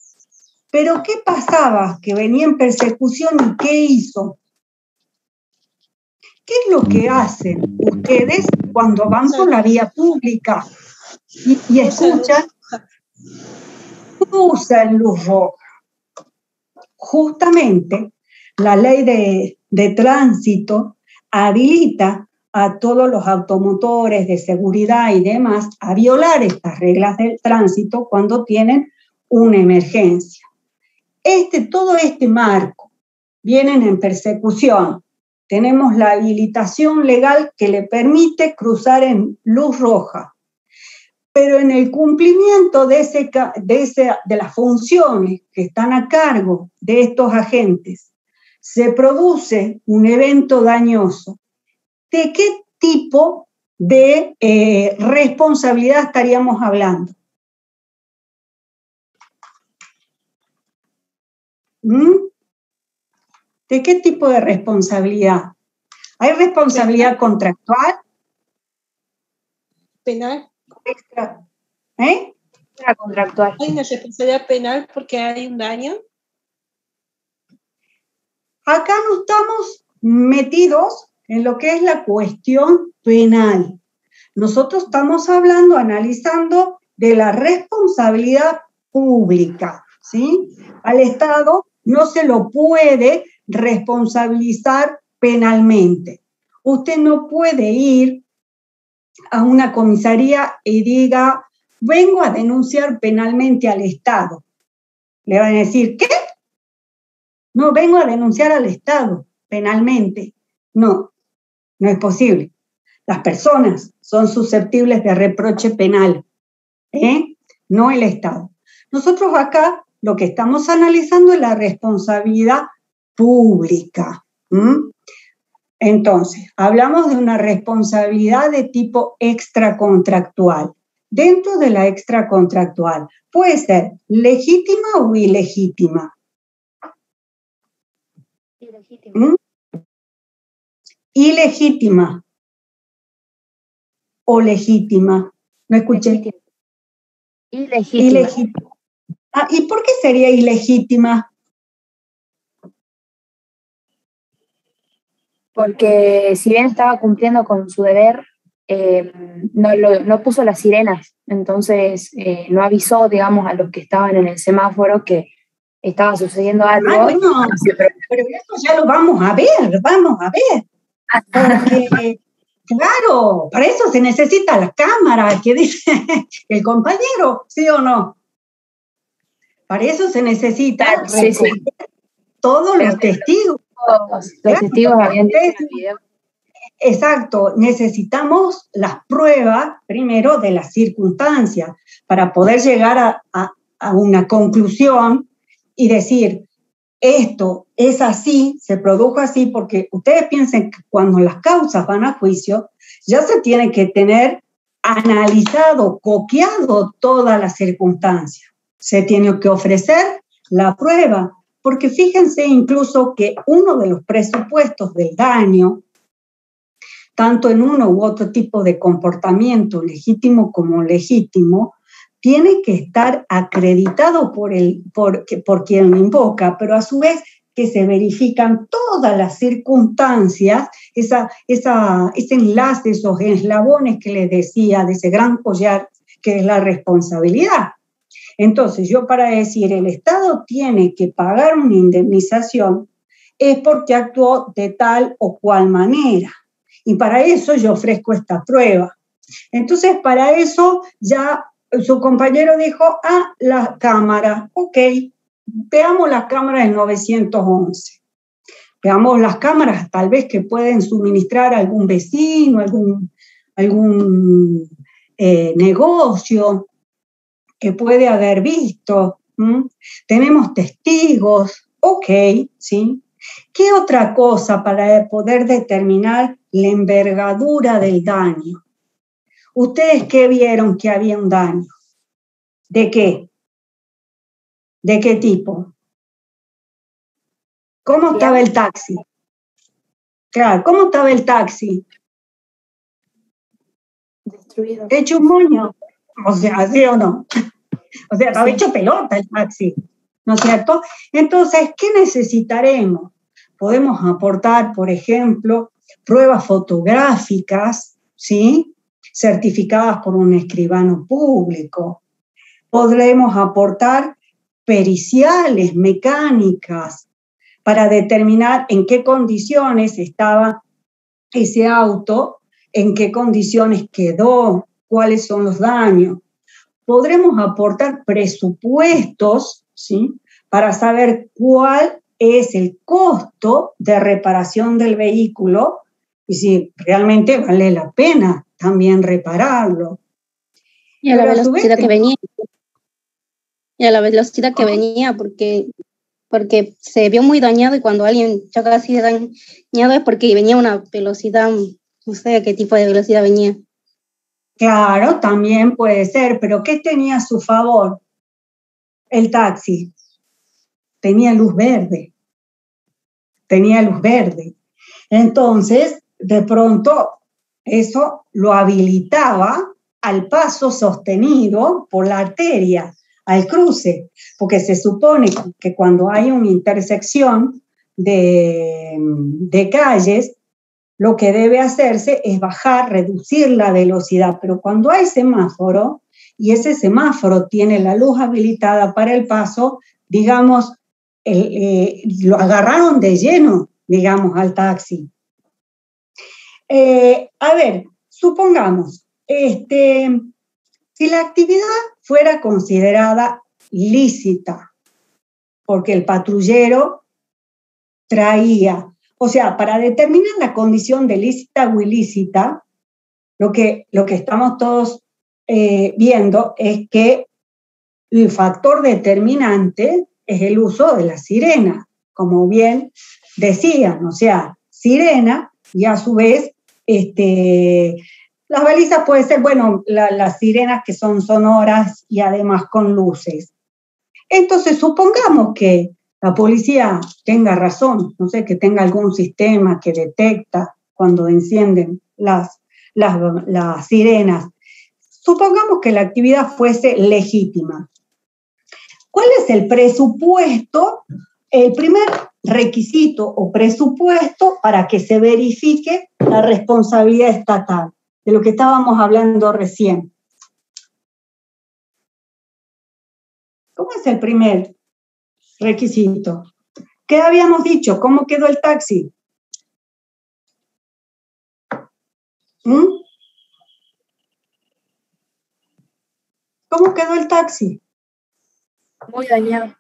Pero, ¿qué pasaba? Que venía en persecución y ¿qué hizo? ¿Qué es lo que hacen ustedes cuando van por la vía pública y escuchan? Usan luz roja. Justamente la ley de tránsito habilita a todos los automotores de seguridad y demás a violar estas reglas del tránsito cuando tienen una emergencia. Todo este marco vienen en persecución. Tenemos la habilitación legal que le permite cruzar en luz roja. Pero en el cumplimiento de las funciones que están a cargo de estos agentes, se produce un evento dañoso. ¿De qué tipo de responsabilidad estaríamos hablando? ¿De qué tipo de responsabilidad? ¿Hay responsabilidad contractual? ¿Penal? Contractual. ¿Hay una responsabilidad penal porque hay un daño? Acá no estamos metidos en lo que es la cuestión penal. Nosotros estamos hablando, analizando de la responsabilidad pública, ¿sí? Al Estado no se lo puede responsabilizar penalmente. Usted no puede ir a una comisaría y diga, vengo a denunciar penalmente al Estado. Le van a decir, ¿qué? No, vengo a denunciar al Estado penalmente. No, no es posible. Las personas son susceptibles de reproche penal, no el Estado. Nosotros acá lo que estamos analizando es la responsabilidad pública. Entonces, hablamos de una responsabilidad de tipo extracontractual. Dentro de la extracontractual, puede ser legítima o ilegítima. Ilegítima o legítima. ¿No escuché? Ilegítima. Ah, ¿y por qué sería ilegítima? Porque si bien estaba cumpliendo con su deber, no puso las sirenas, entonces no avisó, digamos, a los que estaban en el semáforo que estaba sucediendo algo. Ah, bueno, pero eso ya lo vamos a ver. Porque, claro, para eso se necesita la cámara, que dice el compañero, ¿sí o no? Para eso se necesita todos los testigos. Los testigos habían dicho en el video. Exacto, necesitamos las pruebas primero de las circunstancias para poder llegar a una conclusión y decir, esto es así, se produjo así, porque ustedes piensen que cuando las causas van a juicio, ya se tiene que tener analizado, copiado todas las circunstancias. Se tiene que ofrecer la prueba, porque fíjense incluso que uno de los presupuestos del daño, tanto en uno u otro tipo de comportamiento, legítimo como legítimo, tiene que estar acreditado por quien lo invoca, pero a su vez que se verifican todas las circunstancias, ese enlace, esos eslabones que les decía, de ese gran collar que es la responsabilidad. Entonces, yo para decir el Estado tiene que pagar una indemnización es porque actuó de tal o cual manera. Y para eso yo ofrezco esta prueba. Entonces, para eso ya su compañero dijo, la cámara, ok, veamos las cámaras del 911. Veamos las cámaras tal vez que pueden suministrar algún vecino, algún negocio que puede haber visto. Tenemos testigos, ok, ¿sí? ¿Qué otra cosa para poder determinar la envergadura del daño? ¿Ustedes qué vieron que había un daño? ¿De qué? ¿De qué tipo? ¿Cómo estaba el taxi? Claro, ¿cómo estaba el taxi? Destruido. Hecho un moño. O sea, ¿sí o no? O sea, estaba hecho pelota el taxi, ¿no es cierto? Entonces, ¿qué necesitaremos? Podemos aportar, por ejemplo, pruebas fotográficas, ¿sí? Certificadas por un escribano público. Podremos aportar periciales, mecánicas, para determinar en qué condiciones estaba ese auto, en qué condiciones quedó, cuáles son los daños. Podremos aportar presupuestos, ¿sí? Para saber cuál es el costo de reparación del vehículo y si realmente vale la pena también repararlo. Y a la velocidad que venía. Y a la velocidad que venía, porque se vio muy dañado y cuando alguien choca así de dañado es porque venía a una velocidad, no sé a qué tipo de velocidad venía. Claro, también puede ser, pero ¿qué tenía a su favor el taxi? Tenía luz verde. Entonces, de pronto eso lo habilitaba al paso sostenido por la arteria, al cruce, porque se supone que cuando hay una intersección de calles, lo que debe hacerse es bajar, reducir la velocidad, pero cuando hay semáforo, y ese semáforo tiene la luz habilitada para el paso, digamos, lo agarraron de lleno, digamos, al taxi. A ver, supongamos, si la actividad fuera considerada lícita, porque el patrullero traía, o sea, para determinar la condición de lícita o ilícita, lo que estamos todos viendo es que el factor determinante es el uso de la sirena, como bien decían, o sea, sirena y a su vez las balizas pueden ser, bueno, las sirenas que son sonoras y además con luces. Entonces, supongamos que la policía tenga razón, no sé, que tenga algún sistema que detecta cuando encienden las sirenas. Supongamos que la actividad fuese legítima. ¿Cuál es el presupuesto, el primer requisito o presupuesto para que se verifique la responsabilidad estatal, de lo que estábamos hablando recién? ¿Cómo es el primer requisito? ¿Qué habíamos dicho? ¿Cómo quedó el taxi? ¿Cómo quedó el taxi? Muy dañado.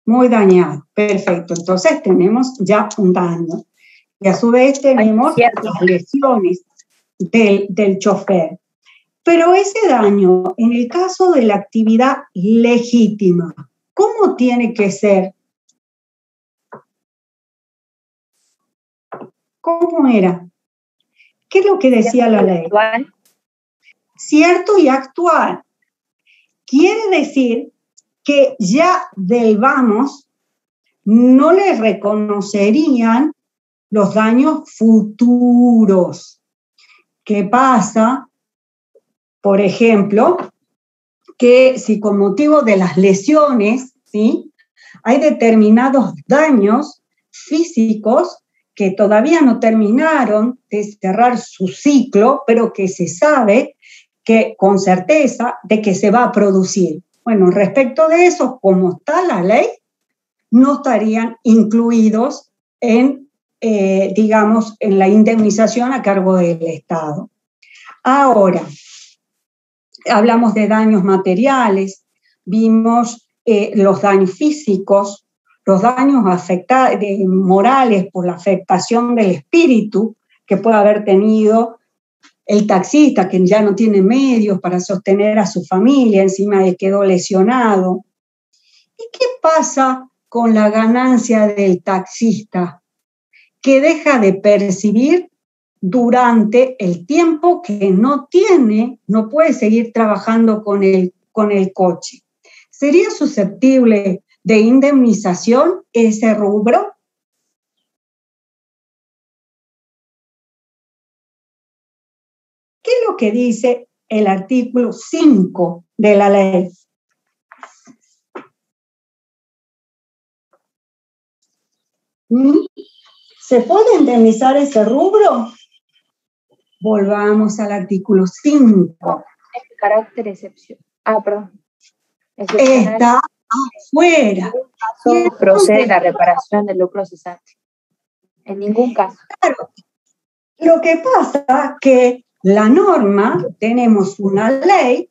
Muy dañado, perfecto. Entonces tenemos ya un daño. Y a su vez tenemos las lesiones del chofer. Pero ese daño, en el caso de la actividad legítima, ¿cómo tiene que ser? ¿Cómo era? ¿Qué es lo que decía la ley? Cierto y actual. Quiere decir que ya del vamos no le reconocerían los daños futuros. ¿Qué pasa? Por ejemplo, que si con motivo de las lesiones, ¿sí?, hay determinados daños físicos que todavía no terminaron de cerrar su ciclo, pero que se sabe que con certeza de que se va a producir. Bueno, respecto de eso, como está la ley, no estarían incluidos en, digamos, en la indemnización a cargo del Estado. Ahora, hablamos de daños materiales, vimos los daños físicos, los daños morales por la afectación del espíritu que puede haber tenido el taxista, que ya no tiene medios para sostener a su familia, encima de que quedó lesionado. ¿Y qué pasa con la ganancia del taxista? Que deja de percibir durante el tiempo que no tiene, no puede seguir trabajando con el coche. ¿Sería susceptible de indemnización ese rubro? ¿Qué es lo que dice el artículo 5 de la ley? ¿Se puede indemnizar ese rubro? Volvamos al artículo 5. El carácter excepcional. Perdón. Está afuera. En ningún caso procede la reparación del lucro cesante. En ningún caso. Claro. Lo que pasa es que la norma, tenemos una ley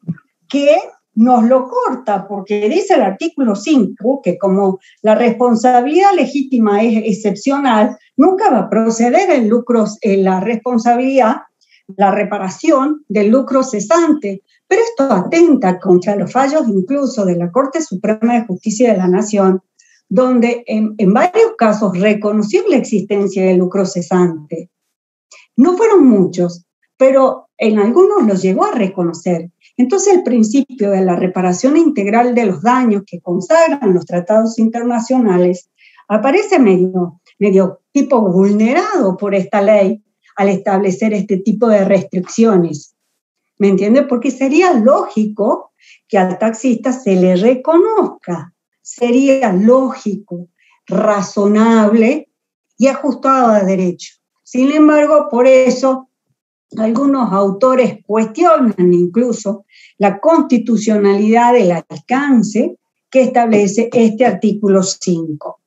que nos lo corta, porque dice el artículo 5 que como la responsabilidad legítima es excepcional, nunca va a proceder el lucro, la responsabilidad, la reparación del lucro cesante. Pero esto atenta contra los fallos incluso de la Corte Suprema de Justicia de la Nación, donde en varios casos reconoció la existencia del lucro cesante. No fueron muchos, pero en algunos los llegó a reconocer. Entonces el principio de la reparación integral de los daños que consagran los tratados internacionales aparece medio tipo vulnerado por esta ley, al establecer este tipo de restricciones. ¿Me entiende? Porque sería lógico que al taxista se le reconozca, sería lógico, razonable y ajustado a derecho. Sin embargo, por eso algunos autores cuestionan incluso la constitucionalidad del alcance que establece este artículo 5.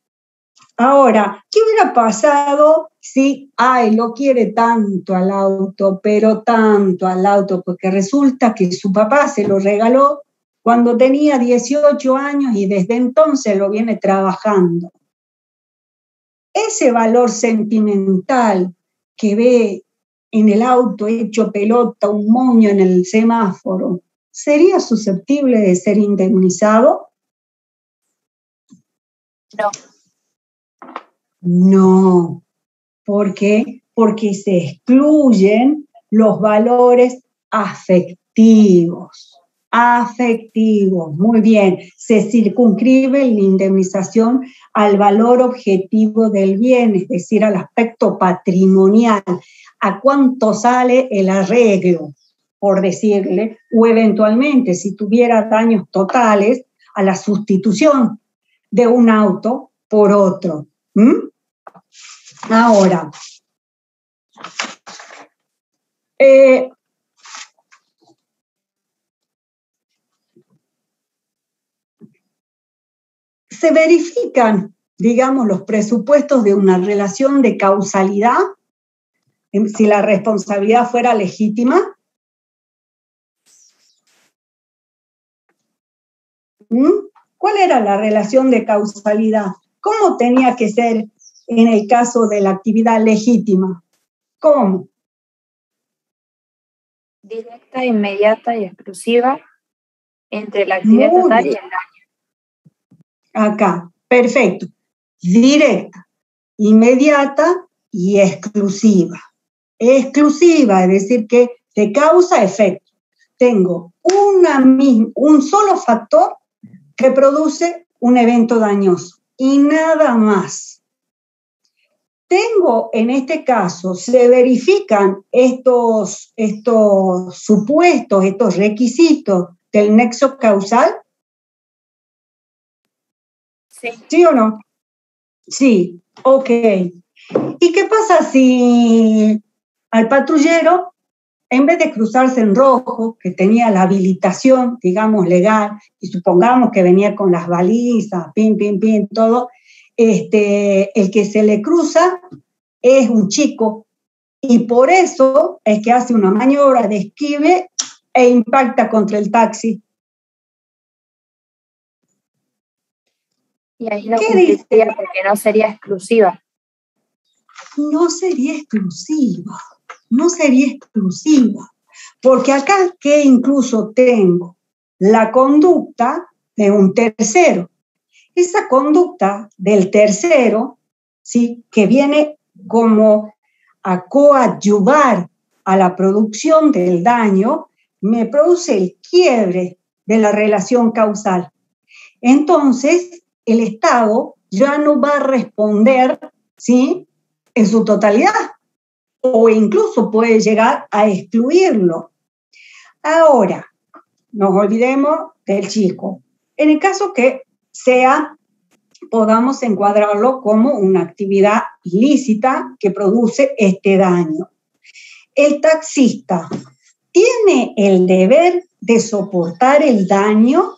Ahora, ¿qué hubiera pasado si, lo quiere tanto al auto, pero tanto al auto, porque resulta que su papá se lo regaló cuando tenía 18 años y desde entonces lo viene trabajando? Ese valor sentimental que ve en el auto hecho pelota, un moño en el semáforo, ¿sería susceptible de ser indemnizado? No. No. ¿Por qué? Porque se excluyen los valores afectivos. Afectivos, muy bien. Se circunscribe la indemnización al valor objetivo del bien, es decir, al aspecto patrimonial. ¿A cuánto sale el arreglo, por decirle? O eventualmente, si tuviera daños totales, a la sustitución de un auto por otro. Ahora, se verifican, digamos, los presupuestos de una relación de causalidad, si la responsabilidad fuera legítima. ¿Cuál era la relación de causalidad? ¿Cómo tenía que ser en el caso de la actividad legítima? ¿Cómo? Directa, inmediata y exclusiva entre la actividad total y el daño. Acá, perfecto. Directa, inmediata y exclusiva. Exclusiva, es decir, que de causa-efecto. Tengo un solo factor que produce un evento dañoso y nada más. Tengo, en este caso, se verifican estos supuestos, estos requisitos del nexo causal. Sí. ¿Sí o no? Sí, ok. ¿Y qué pasa si al patrullero, en vez de cruzarse en rojo, que tenía la habilitación, digamos, legal, y supongamos que venía con las balizas, todo, el que se le cruza es un chico, y por eso es que hace una maniobra de esquive e impacta contra el taxi? Y ahí no cumpliría porque no sería exclusiva. No sería exclusiva, no sería exclusiva, porque acá que incluso tengo la conducta de un tercero. Esa conducta del tercero, ¿sí?, que viene como a coadyuvar a la producción del daño, me produce el quiebre de la relación causal. Entonces, el Estado ya no va a responder, ¿sí?, en su totalidad, o incluso puede llegar a excluirlo. Ahora, nos olvidemos del chico. En el caso que podamos encuadrarlo como una actividad ilícita que produce este daño. El taxista tiene el deber de soportar el daño.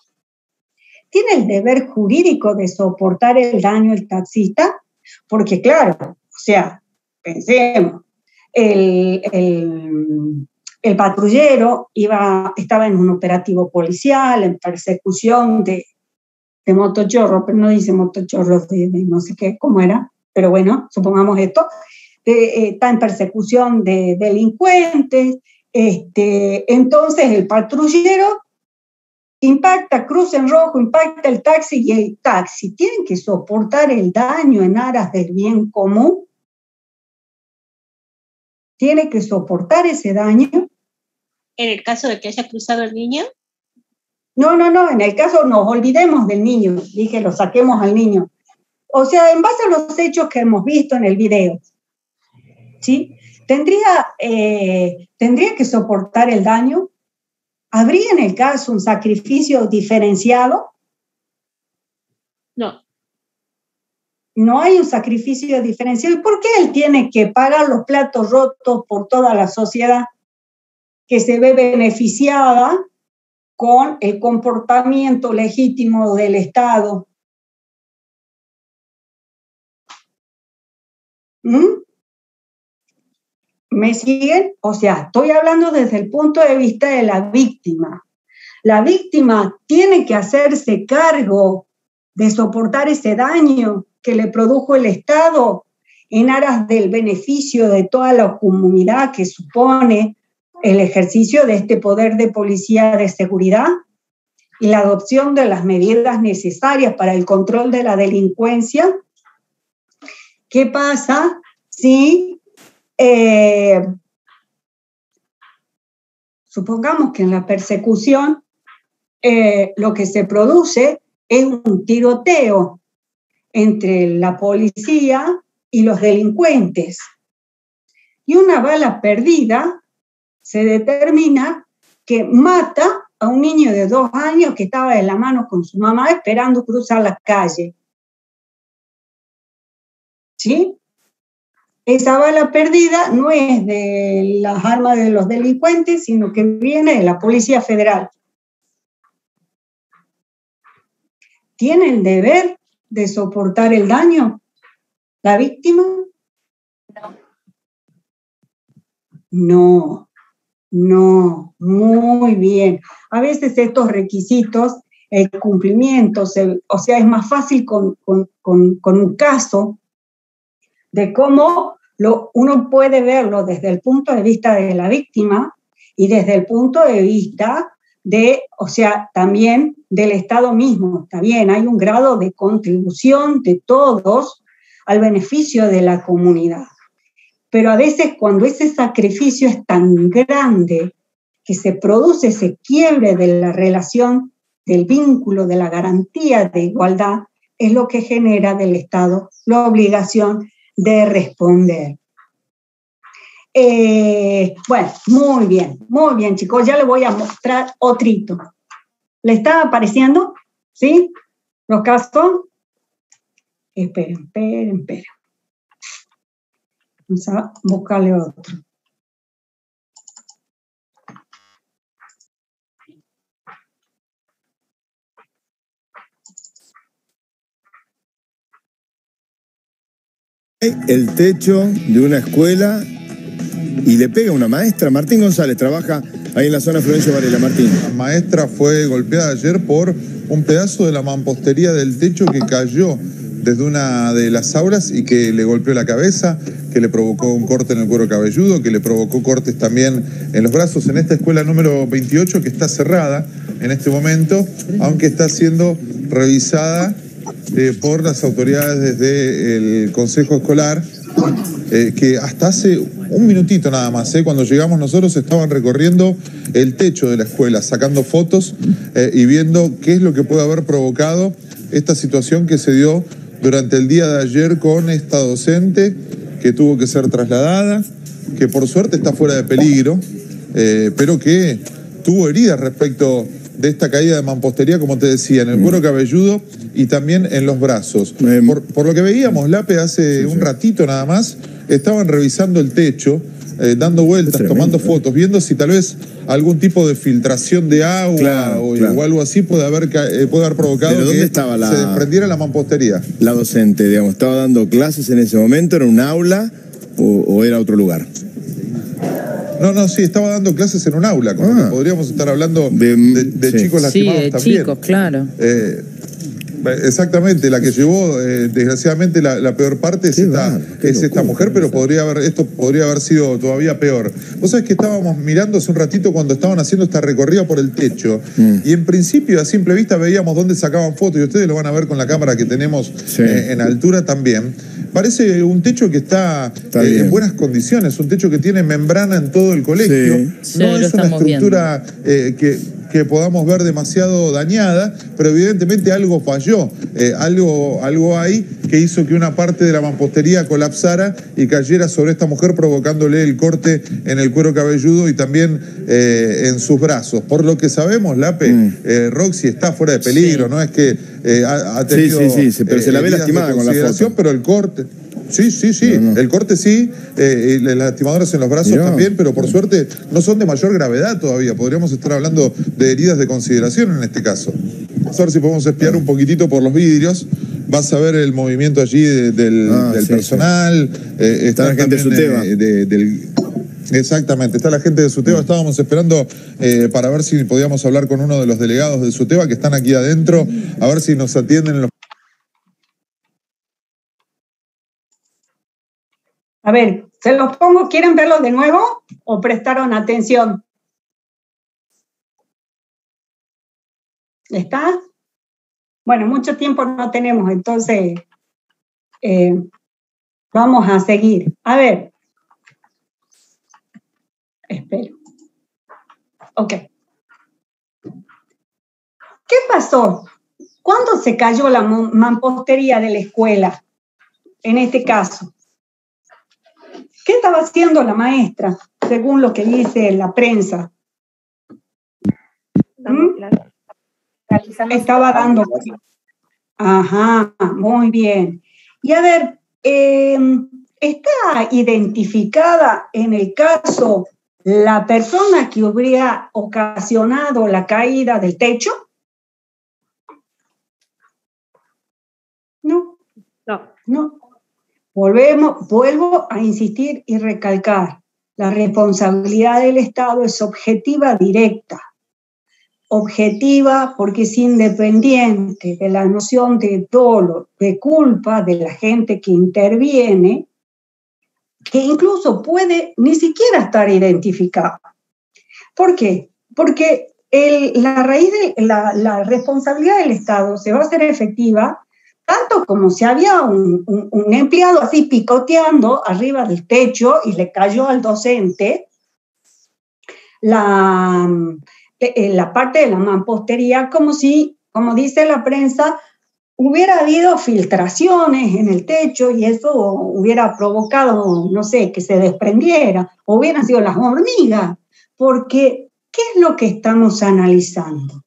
¿Tiene el deber jurídico de soportar el daño el taxista? Porque claro, o sea, pensemos, el patrullero estaba en un operativo policial, en persecución de motochorros, pero no dice motochorros de no sé qué, cómo era, pero bueno, supongamos esto, está en persecución de delincuentes, entonces el patrullero impacta, cruza en rojo, impacta el taxi y el taxi tienen que soportar el daño en aras del bien común. Tiene que soportar ese daño. ¿En el caso de que haya cruzado el niño? No, en el caso nos olvidemos del niño, dije, lo saquemos al niño. O sea, en base a los hechos que hemos visto en el video, ¿sí? ¿Tendría que soportar el daño? ¿Habría en el caso un sacrificio diferenciado? No. No hay un sacrificio diferenciado. ¿Y por qué él tiene que pagar los platos rotos por toda la sociedad que se ve beneficiada con el comportamiento legítimo del Estado? ¿Me siguen? O sea, estoy hablando desde el punto de vista de la víctima. La víctima tiene que hacerse cargo de soportar ese daño que le produjo el Estado en aras del beneficio de toda la comunidad que supone el ejercicio de este poder de policía de seguridad y la adopción de las medidas necesarias para el control de la delincuencia. ¿Qué pasa si supongamos que en la persecución lo que se produce es un tiroteo entre la policía y los delincuentes? Y una bala perdida se determina que mata a un niño de 2 años que estaba de la mano con su mamá esperando cruzar la calle. ¿Sí? Esa bala perdida no es de las armas de los delincuentes, sino que viene de la Policía Federal. ¿Tiene el deber de soportar el daño la víctima? No, muy bien. A veces estos requisitos, el cumplimiento, o sea, es más fácil con un caso de cómo uno puede verlo desde el punto de vista de la víctima y desde el punto de vista o sea, también del Estado mismo. También hay un grado de contribución de todos al beneficio de la comunidad. Pero a veces cuando ese sacrificio es tan grande que se produce ese quiebre de la relación, del vínculo, de la garantía de igualdad, es lo que genera del Estado la obligación de responder. Bueno, muy bien, chicos. Ya les voy a mostrar otrito. ¿Le está apareciendo? ¿Sí? ¿Los casos? Esperen. Vamos a buscarle otro. El techo de una escuela y le pega a una maestra. Martín González trabaja ahí en la zona Florencio Varela. Martín. La maestra fue golpeada ayer por un pedazo de la mampostería del techo que cayó desde una de las aulas y que le golpeó la cabeza, que le provocó un corte en el cuero cabelludo, que le provocó cortes también en los brazos en esta escuela número 28 que está cerrada en este momento, aunque está siendo revisada por las autoridades desde el Consejo Escolar, que hasta hace un minutito nada más, cuando llegamos nosotros estaban recorriendo el techo de la escuela, sacando fotos y viendo qué es lo que puede haber provocado esta situación que se dio durante el día de ayer con esta docente que tuvo que ser trasladada, que por suerte está fuera de peligro, pero que tuvo heridas respecto de esta caída de mampostería, como te decía, en el cuero cabelludo y también en los brazos. Por lo que veíamos, Lape, hace un ratito nada más, estaban revisando el techo, dando vueltas, tomando fotos, viendo si tal vez algún tipo de filtración de agua o algo así puede haber provocado que se desprendiera la mampostería. La docente, digamos, ¿estaba dando clases en ese momento? ¿Era un aula o era otro lugar? No, sí, estaba dando clases en un aula, con lo que podríamos estar hablando de chicos lastimados también. Sí, de chicos, claro. Exactamente, la que llevó, desgraciadamente, la peor parte es esta mujer, pero esto podría haber sido todavía peor. Vos sabés que estábamos mirando hace un ratito cuando estaban haciendo esta recorrida por el techo, y en principio, a simple vista, veíamos dónde sacaban fotos, y ustedes lo van a ver con la cámara que tenemos en altura también. Parece un techo que está en buenas condiciones, un techo que tiene membrana en todo el colegio. No es una estructura que podamos ver demasiado dañada, pero evidentemente algo falló, algo hay que hizo que una parte de la mampostería colapsara y cayera sobre esta mujer, provocándole el corte en el cuero cabelludo y también en sus brazos. Por lo que sabemos, Lape, Roxy está fuera de peligro, no es que ha tenido pero se la ve lastimada con la foto. Pero el corte... Sí, el corte sí, las lastimadoras en los brazos también, pero por suerte no son de mayor gravedad todavía. Podríamos estar hablando de heridas de consideración en este caso. Vamos a ver si podemos espiar un poquitito por los vidrios. Vas a ver el movimiento allí del personal. Está la gente de Suteva. Exactamente, está la gente de Suteva. Estábamos esperando para ver si podíamos hablar con uno de los delegados de Suteva que están aquí adentro, a ver si nos atienden en los... A ver, se los pongo, ¿quieren verlo de nuevo o prestaron atención? ¿Está? Bueno, mucho tiempo no tenemos, entonces vamos a seguir. A ver. Espero. Ok. ¿Qué pasó? ¿Cuándo se cayó la mampostería de la escuela? En este caso. ¿Qué estaba haciendo la maestra, según lo que dice la prensa? Estaba dando... Ajá, muy bien. Y a ver, ¿está identificada en el caso la persona que hubiera ocasionado la caída del techo? No. Vuelvo a insistir y recalcar, la responsabilidad del Estado es objetiva directa. Objetiva porque es independiente de la noción de dolo, de culpa de la gente que interviene, que incluso puede ni siquiera estar identificada. ¿Por qué? Porque la raíz de la responsabilidad del Estado se va a hacer efectiva tanto como si había un empleado así picoteando arriba del techo y le cayó al docente la parte de la mampostería, como si, como dice la prensa, hubiera habido filtraciones en el techo y eso hubiera provocado, no sé, que se desprendiera, o hubieran sido las hormigas, porque ¿qué es lo que estamos analizando?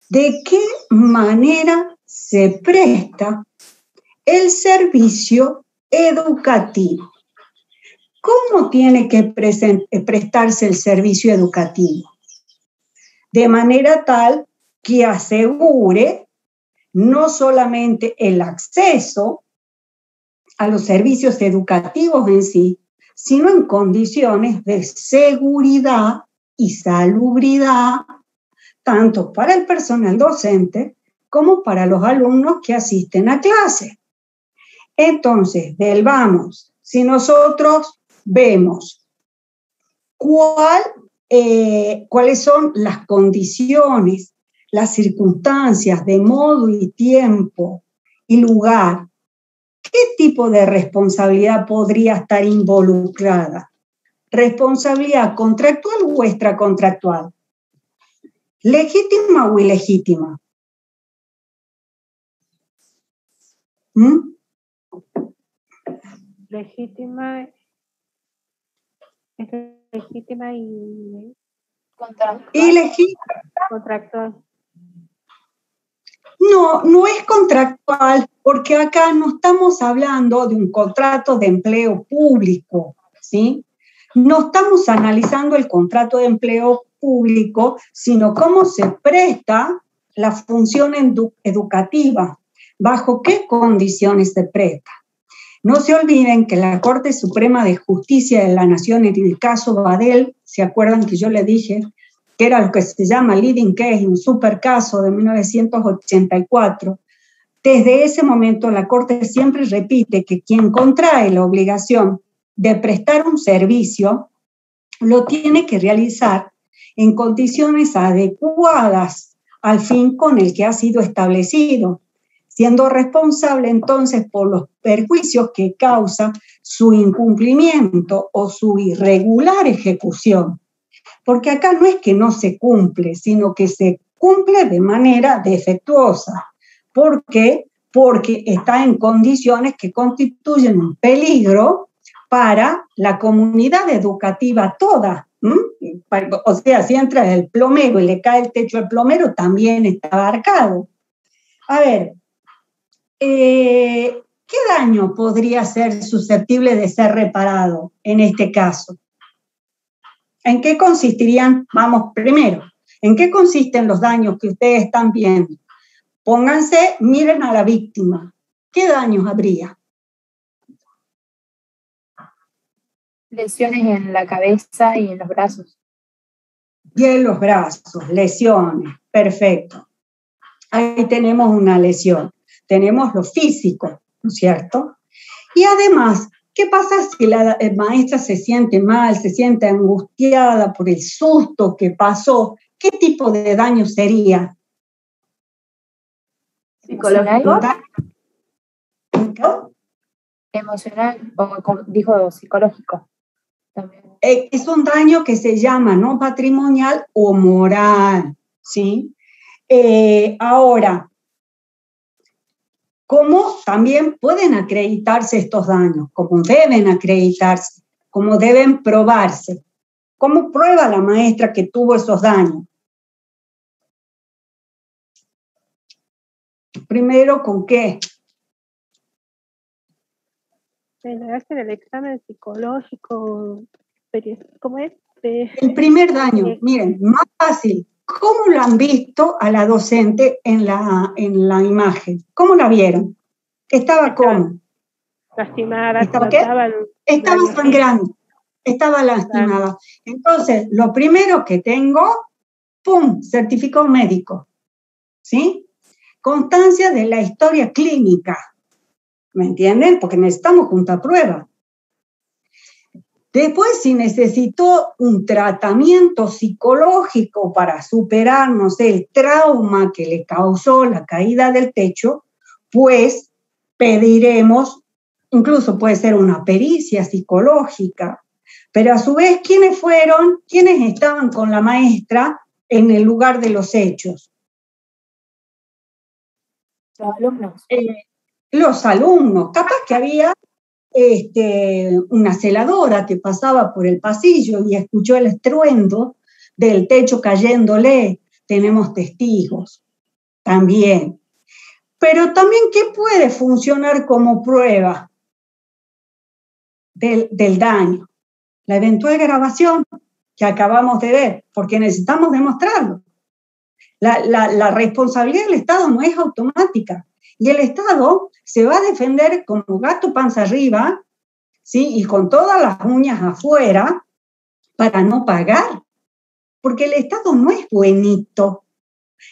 ¿De qué manera se presta el servicio educativo? ¿Cómo tiene que prestarse el servicio educativo? De manera tal que asegure no solamente el acceso a los servicios educativos en sí, sino en condiciones de seguridad y salubridad, tanto para el personal docente como para los alumnos que asisten a clase. Entonces, si nosotros vemos cuáles son las condiciones, las circunstancias de modo y tiempo y lugar, ¿qué tipo de responsabilidad podría estar involucrada? ¿Responsabilidad contractual o extracontractual? ¿Legítima o ilegítima? Legítima y contractual. No es contractual, porque acá no estamos hablando de un contrato de empleo público, ¿sí? No estamos analizando el contrato de empleo público, sino cómo se presta la función educativa, bajo qué condiciones se presta. No se olviden que la Corte Suprema de Justicia de la Nación, en el caso Badel, ¿se acuerdan que yo le dije que era lo que se llama leading case, un super caso de 1984? Desde ese momento la Corte siempre repite que quien contrae la obligación de prestar un servicio lo tiene que realizar en condiciones adecuadas al fin con el que ha sido establecido, siendo responsable entonces por los perjuicios que causa su incumplimiento o su irregular ejecución. Porque acá no es que no se cumple, sino que se cumple de manera defectuosa. ¿Por qué? porque está en condiciones que constituyen un peligro para la comunidad educativa toda. O sea, si entra el plomero y le cae el techo al plomero, también está abarcado. A ver, ¿qué daño podría ser susceptible de ser reparado en este caso? ¿En qué consistirían? Vamos, primero, ¿en qué consisten los daños que ustedes están viendo? Pónganse, miren a la víctima. ¿Qué daños habría? Lesiones en la cabeza y en los brazos. Y en los brazos, lesiones, perfecto. Ahí tenemos una lesión. Tenemos lo físico, ¿no es cierto? Y además, ¿qué pasa si la maestra se siente mal, se siente angustiada por el susto que pasó? ¿Qué tipo de daño sería? ¿Psicológico? Emocional, o dijo psicológico también. Es un daño que se llama no patrimonial o moral, ¿sí? Ahora, ¿cómo también pueden acreditarse estos daños? ¿Cómo deben acreditarse? ¿Cómo deben probarse? ¿Cómo prueba la maestra que tuvo esos daños? Primero, ¿con qué? Le hacen el examen psicológico, ¿cómo es? El primer daño, miren, más fácil. ¿Cómo la han visto a la docente en la imagen? ¿Cómo la vieron? ¿Estaba cómo? Lastimada. ¿Estaba qué? Estaba sangrando. Estaba lastimada. Entonces, lo primero que tengo, ¡pum!, certificado médico. ¿Sí? Constancia de la historia clínica. ¿Me entienden? Porque necesitamos juntar pruebas. Después, si necesitó un tratamiento psicológico para superar, no sé, el trauma que le causó la caída del techo, pues pediremos, incluso puede ser una pericia psicológica, pero a su vez, ¿quiénes estaban con la maestra en el lugar de los hechos? Los alumnos. Los alumnos. Capaz que había una celadora que pasaba por el pasillo y escuchó el estruendo del techo cayéndole. Tenemos testigos también. Pero también, ¿qué puede funcionar como prueba del daño? La eventual grabación que acabamos de ver, porque necesitamos demostrarlo. La responsabilidad del Estado no es automática. Y el Estado se va a defender como gato panza arriba, ¿sí? Y con todas las uñas afuera para no pagar. Porque el Estado no es buenito,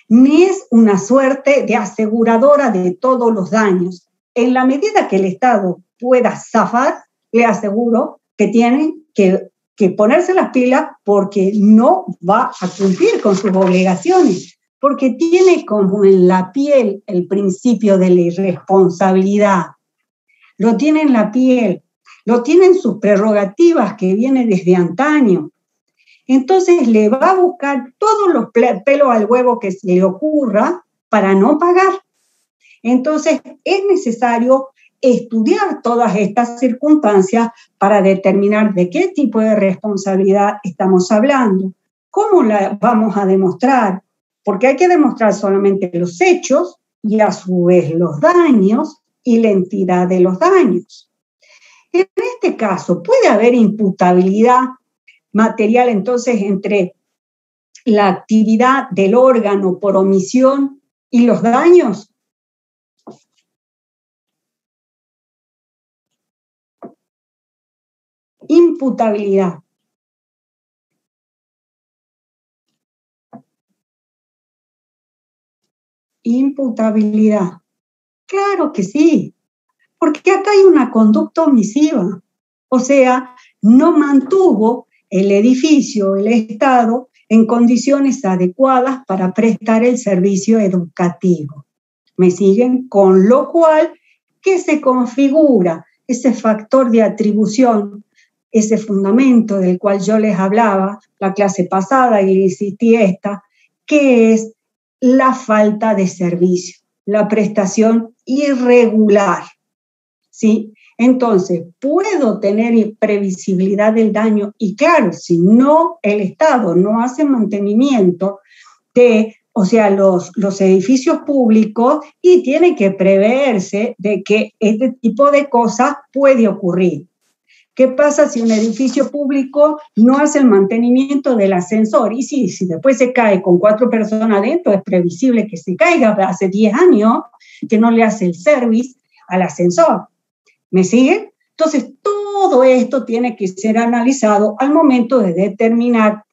ni es una suerte de aseguradora de todos los daños. En la medida que el Estado pueda zafar, le aseguro que tienen que ponerse las pilas porque no va a cumplir con sus obligaciones. Porque tiene como en la piel el principio de la irresponsabilidad. Lo tiene en la piel, lo tiene en sus prerrogativas que viene desde antaño. Entonces le va a buscar todos los pelos al huevo que se le ocurra para no pagar. Entonces es necesario estudiar todas estas circunstancias para determinar de qué tipo de responsabilidad estamos hablando. ¿Cómo la vamos a demostrar? Porque hay que demostrar solamente los hechos y a su vez los daños y la entidad de los daños. En este caso, ¿puede haber imputabilidad material entonces entre la actividad del órgano por omisión y los daños? Imputabilidad. Imputabilidad. Claro que sí, porque acá hay una conducta omisiva, o sea, no mantuvo el edificio, el Estado, en condiciones adecuadas para prestar el servicio educativo. ¿Me siguen? Con lo cual, ¿qué se configura? Ese factor de atribución, ese fundamento del cual yo les hablaba la clase pasada y insistí esta, que es la falta de servicio, la prestación irregular, ¿sí? Entonces, puedo tener previsibilidad del daño y claro, si no, el Estado no hace mantenimiento de, o sea, los edificios públicos y tiene que preverse de que este tipo de cosas puede ocurrir. ¿Qué pasa si un edificio público no hace el mantenimiento del ascensor? Y sí, si después se cae con 4 personas adentro, es previsible que se caiga. Hace 10 años que no le hace el service al ascensor. ¿Me siguen? Entonces, todo esto tiene que ser analizado al momento de determinar,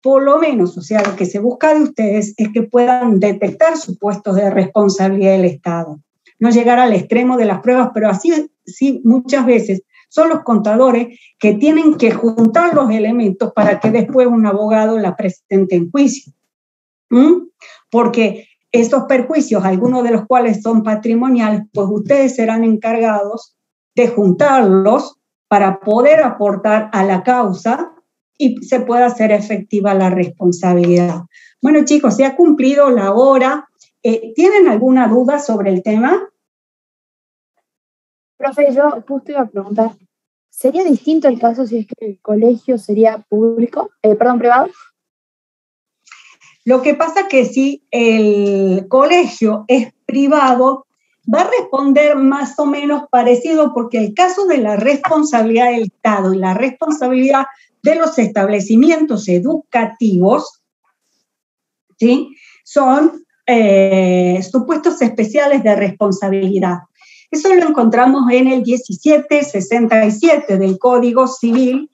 por lo menos, o sea, lo que se busca de ustedes es que puedan detectar supuestos de responsabilidad del Estado. No llegar al extremo de las pruebas, pero así sí, muchas veces son los contadores que tienen que juntar los elementos para que después un abogado la presente en juicio. Porque esos perjuicios, algunos de los cuales son patrimoniales, pues ustedes serán encargados de juntarlos para poder aportar a la causa y se pueda hacer efectiva la responsabilidad. Bueno, chicos, se ha cumplido la hora. ¿Tienen alguna duda sobre el tema? Profe, yo justo iba a preguntar, ¿sería distinto el caso si es que el colegio sería público, privado? Lo que pasa que si el colegio es privado, va a responder más o menos parecido, porque el caso de la responsabilidad del Estado y la responsabilidad de los establecimientos educativos, ¿sí?, son supuestos especiales de responsabilidad. Eso lo encontramos en el 1767 del Código Civil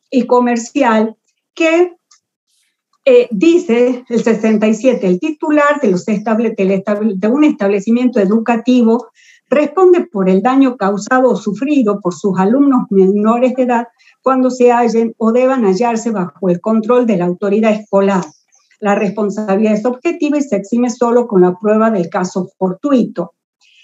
y Comercial, que dice el 67, el titular de un establecimiento educativo responde por el daño causado o sufrido por sus alumnos menores de edad cuando se hallen o deban hallarse bajo el control de la autoridad escolar. La responsabilidad es objetiva y se exime solo con la prueba del caso fortuito.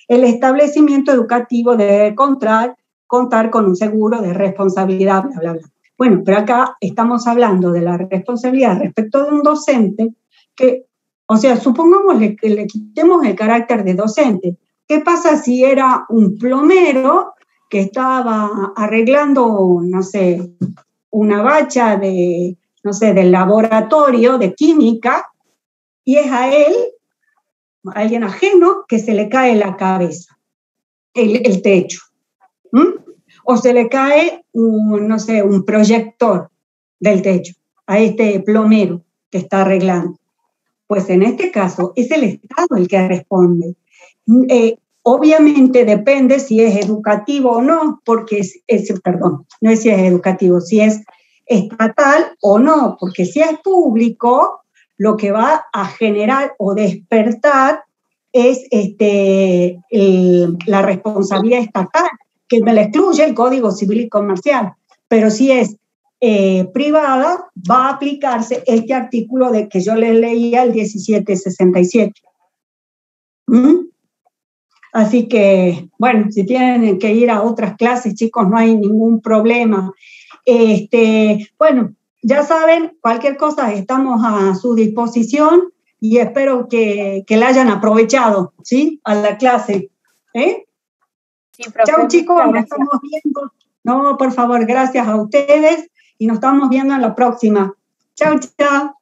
El establecimiento educativo debe contar con un seguro de responsabilidad, bla, bla, bla. Bueno, pero acá estamos hablando de la responsabilidad respecto de un docente que, o sea, supongámosle que le quitemos el carácter de docente. ¿Qué pasa si era un plomero que estaba arreglando, no sé, una bacha de, no sé, del laboratorio de química y es a él, alguien ajeno, que se le cae la cabeza, el techo? O se le cae no sé, un proyector del techo a este plomero que está arreglando. Pues en este caso es el Estado el que responde. Obviamente depende si es educativo o no, porque no es si es educativo, si es estatal o no, porque si es público, lo que va a generar o despertar es la responsabilidad estatal, que me la excluye el Código Civil y Comercial, pero si es privada, va a aplicarse este artículo de que yo les leía, el 1767. Así que, bueno, si tienen que ir a otras clases, chicos, no hay ningún problema. Bueno, ya saben, cualquier cosa estamos a su disposición y espero que la hayan aprovechado, ¿sí?, a la clase. Sí, profe, chao, chicos, nos estamos viendo. No, por favor, gracias a ustedes y nos estamos viendo en la próxima. Chao, chao.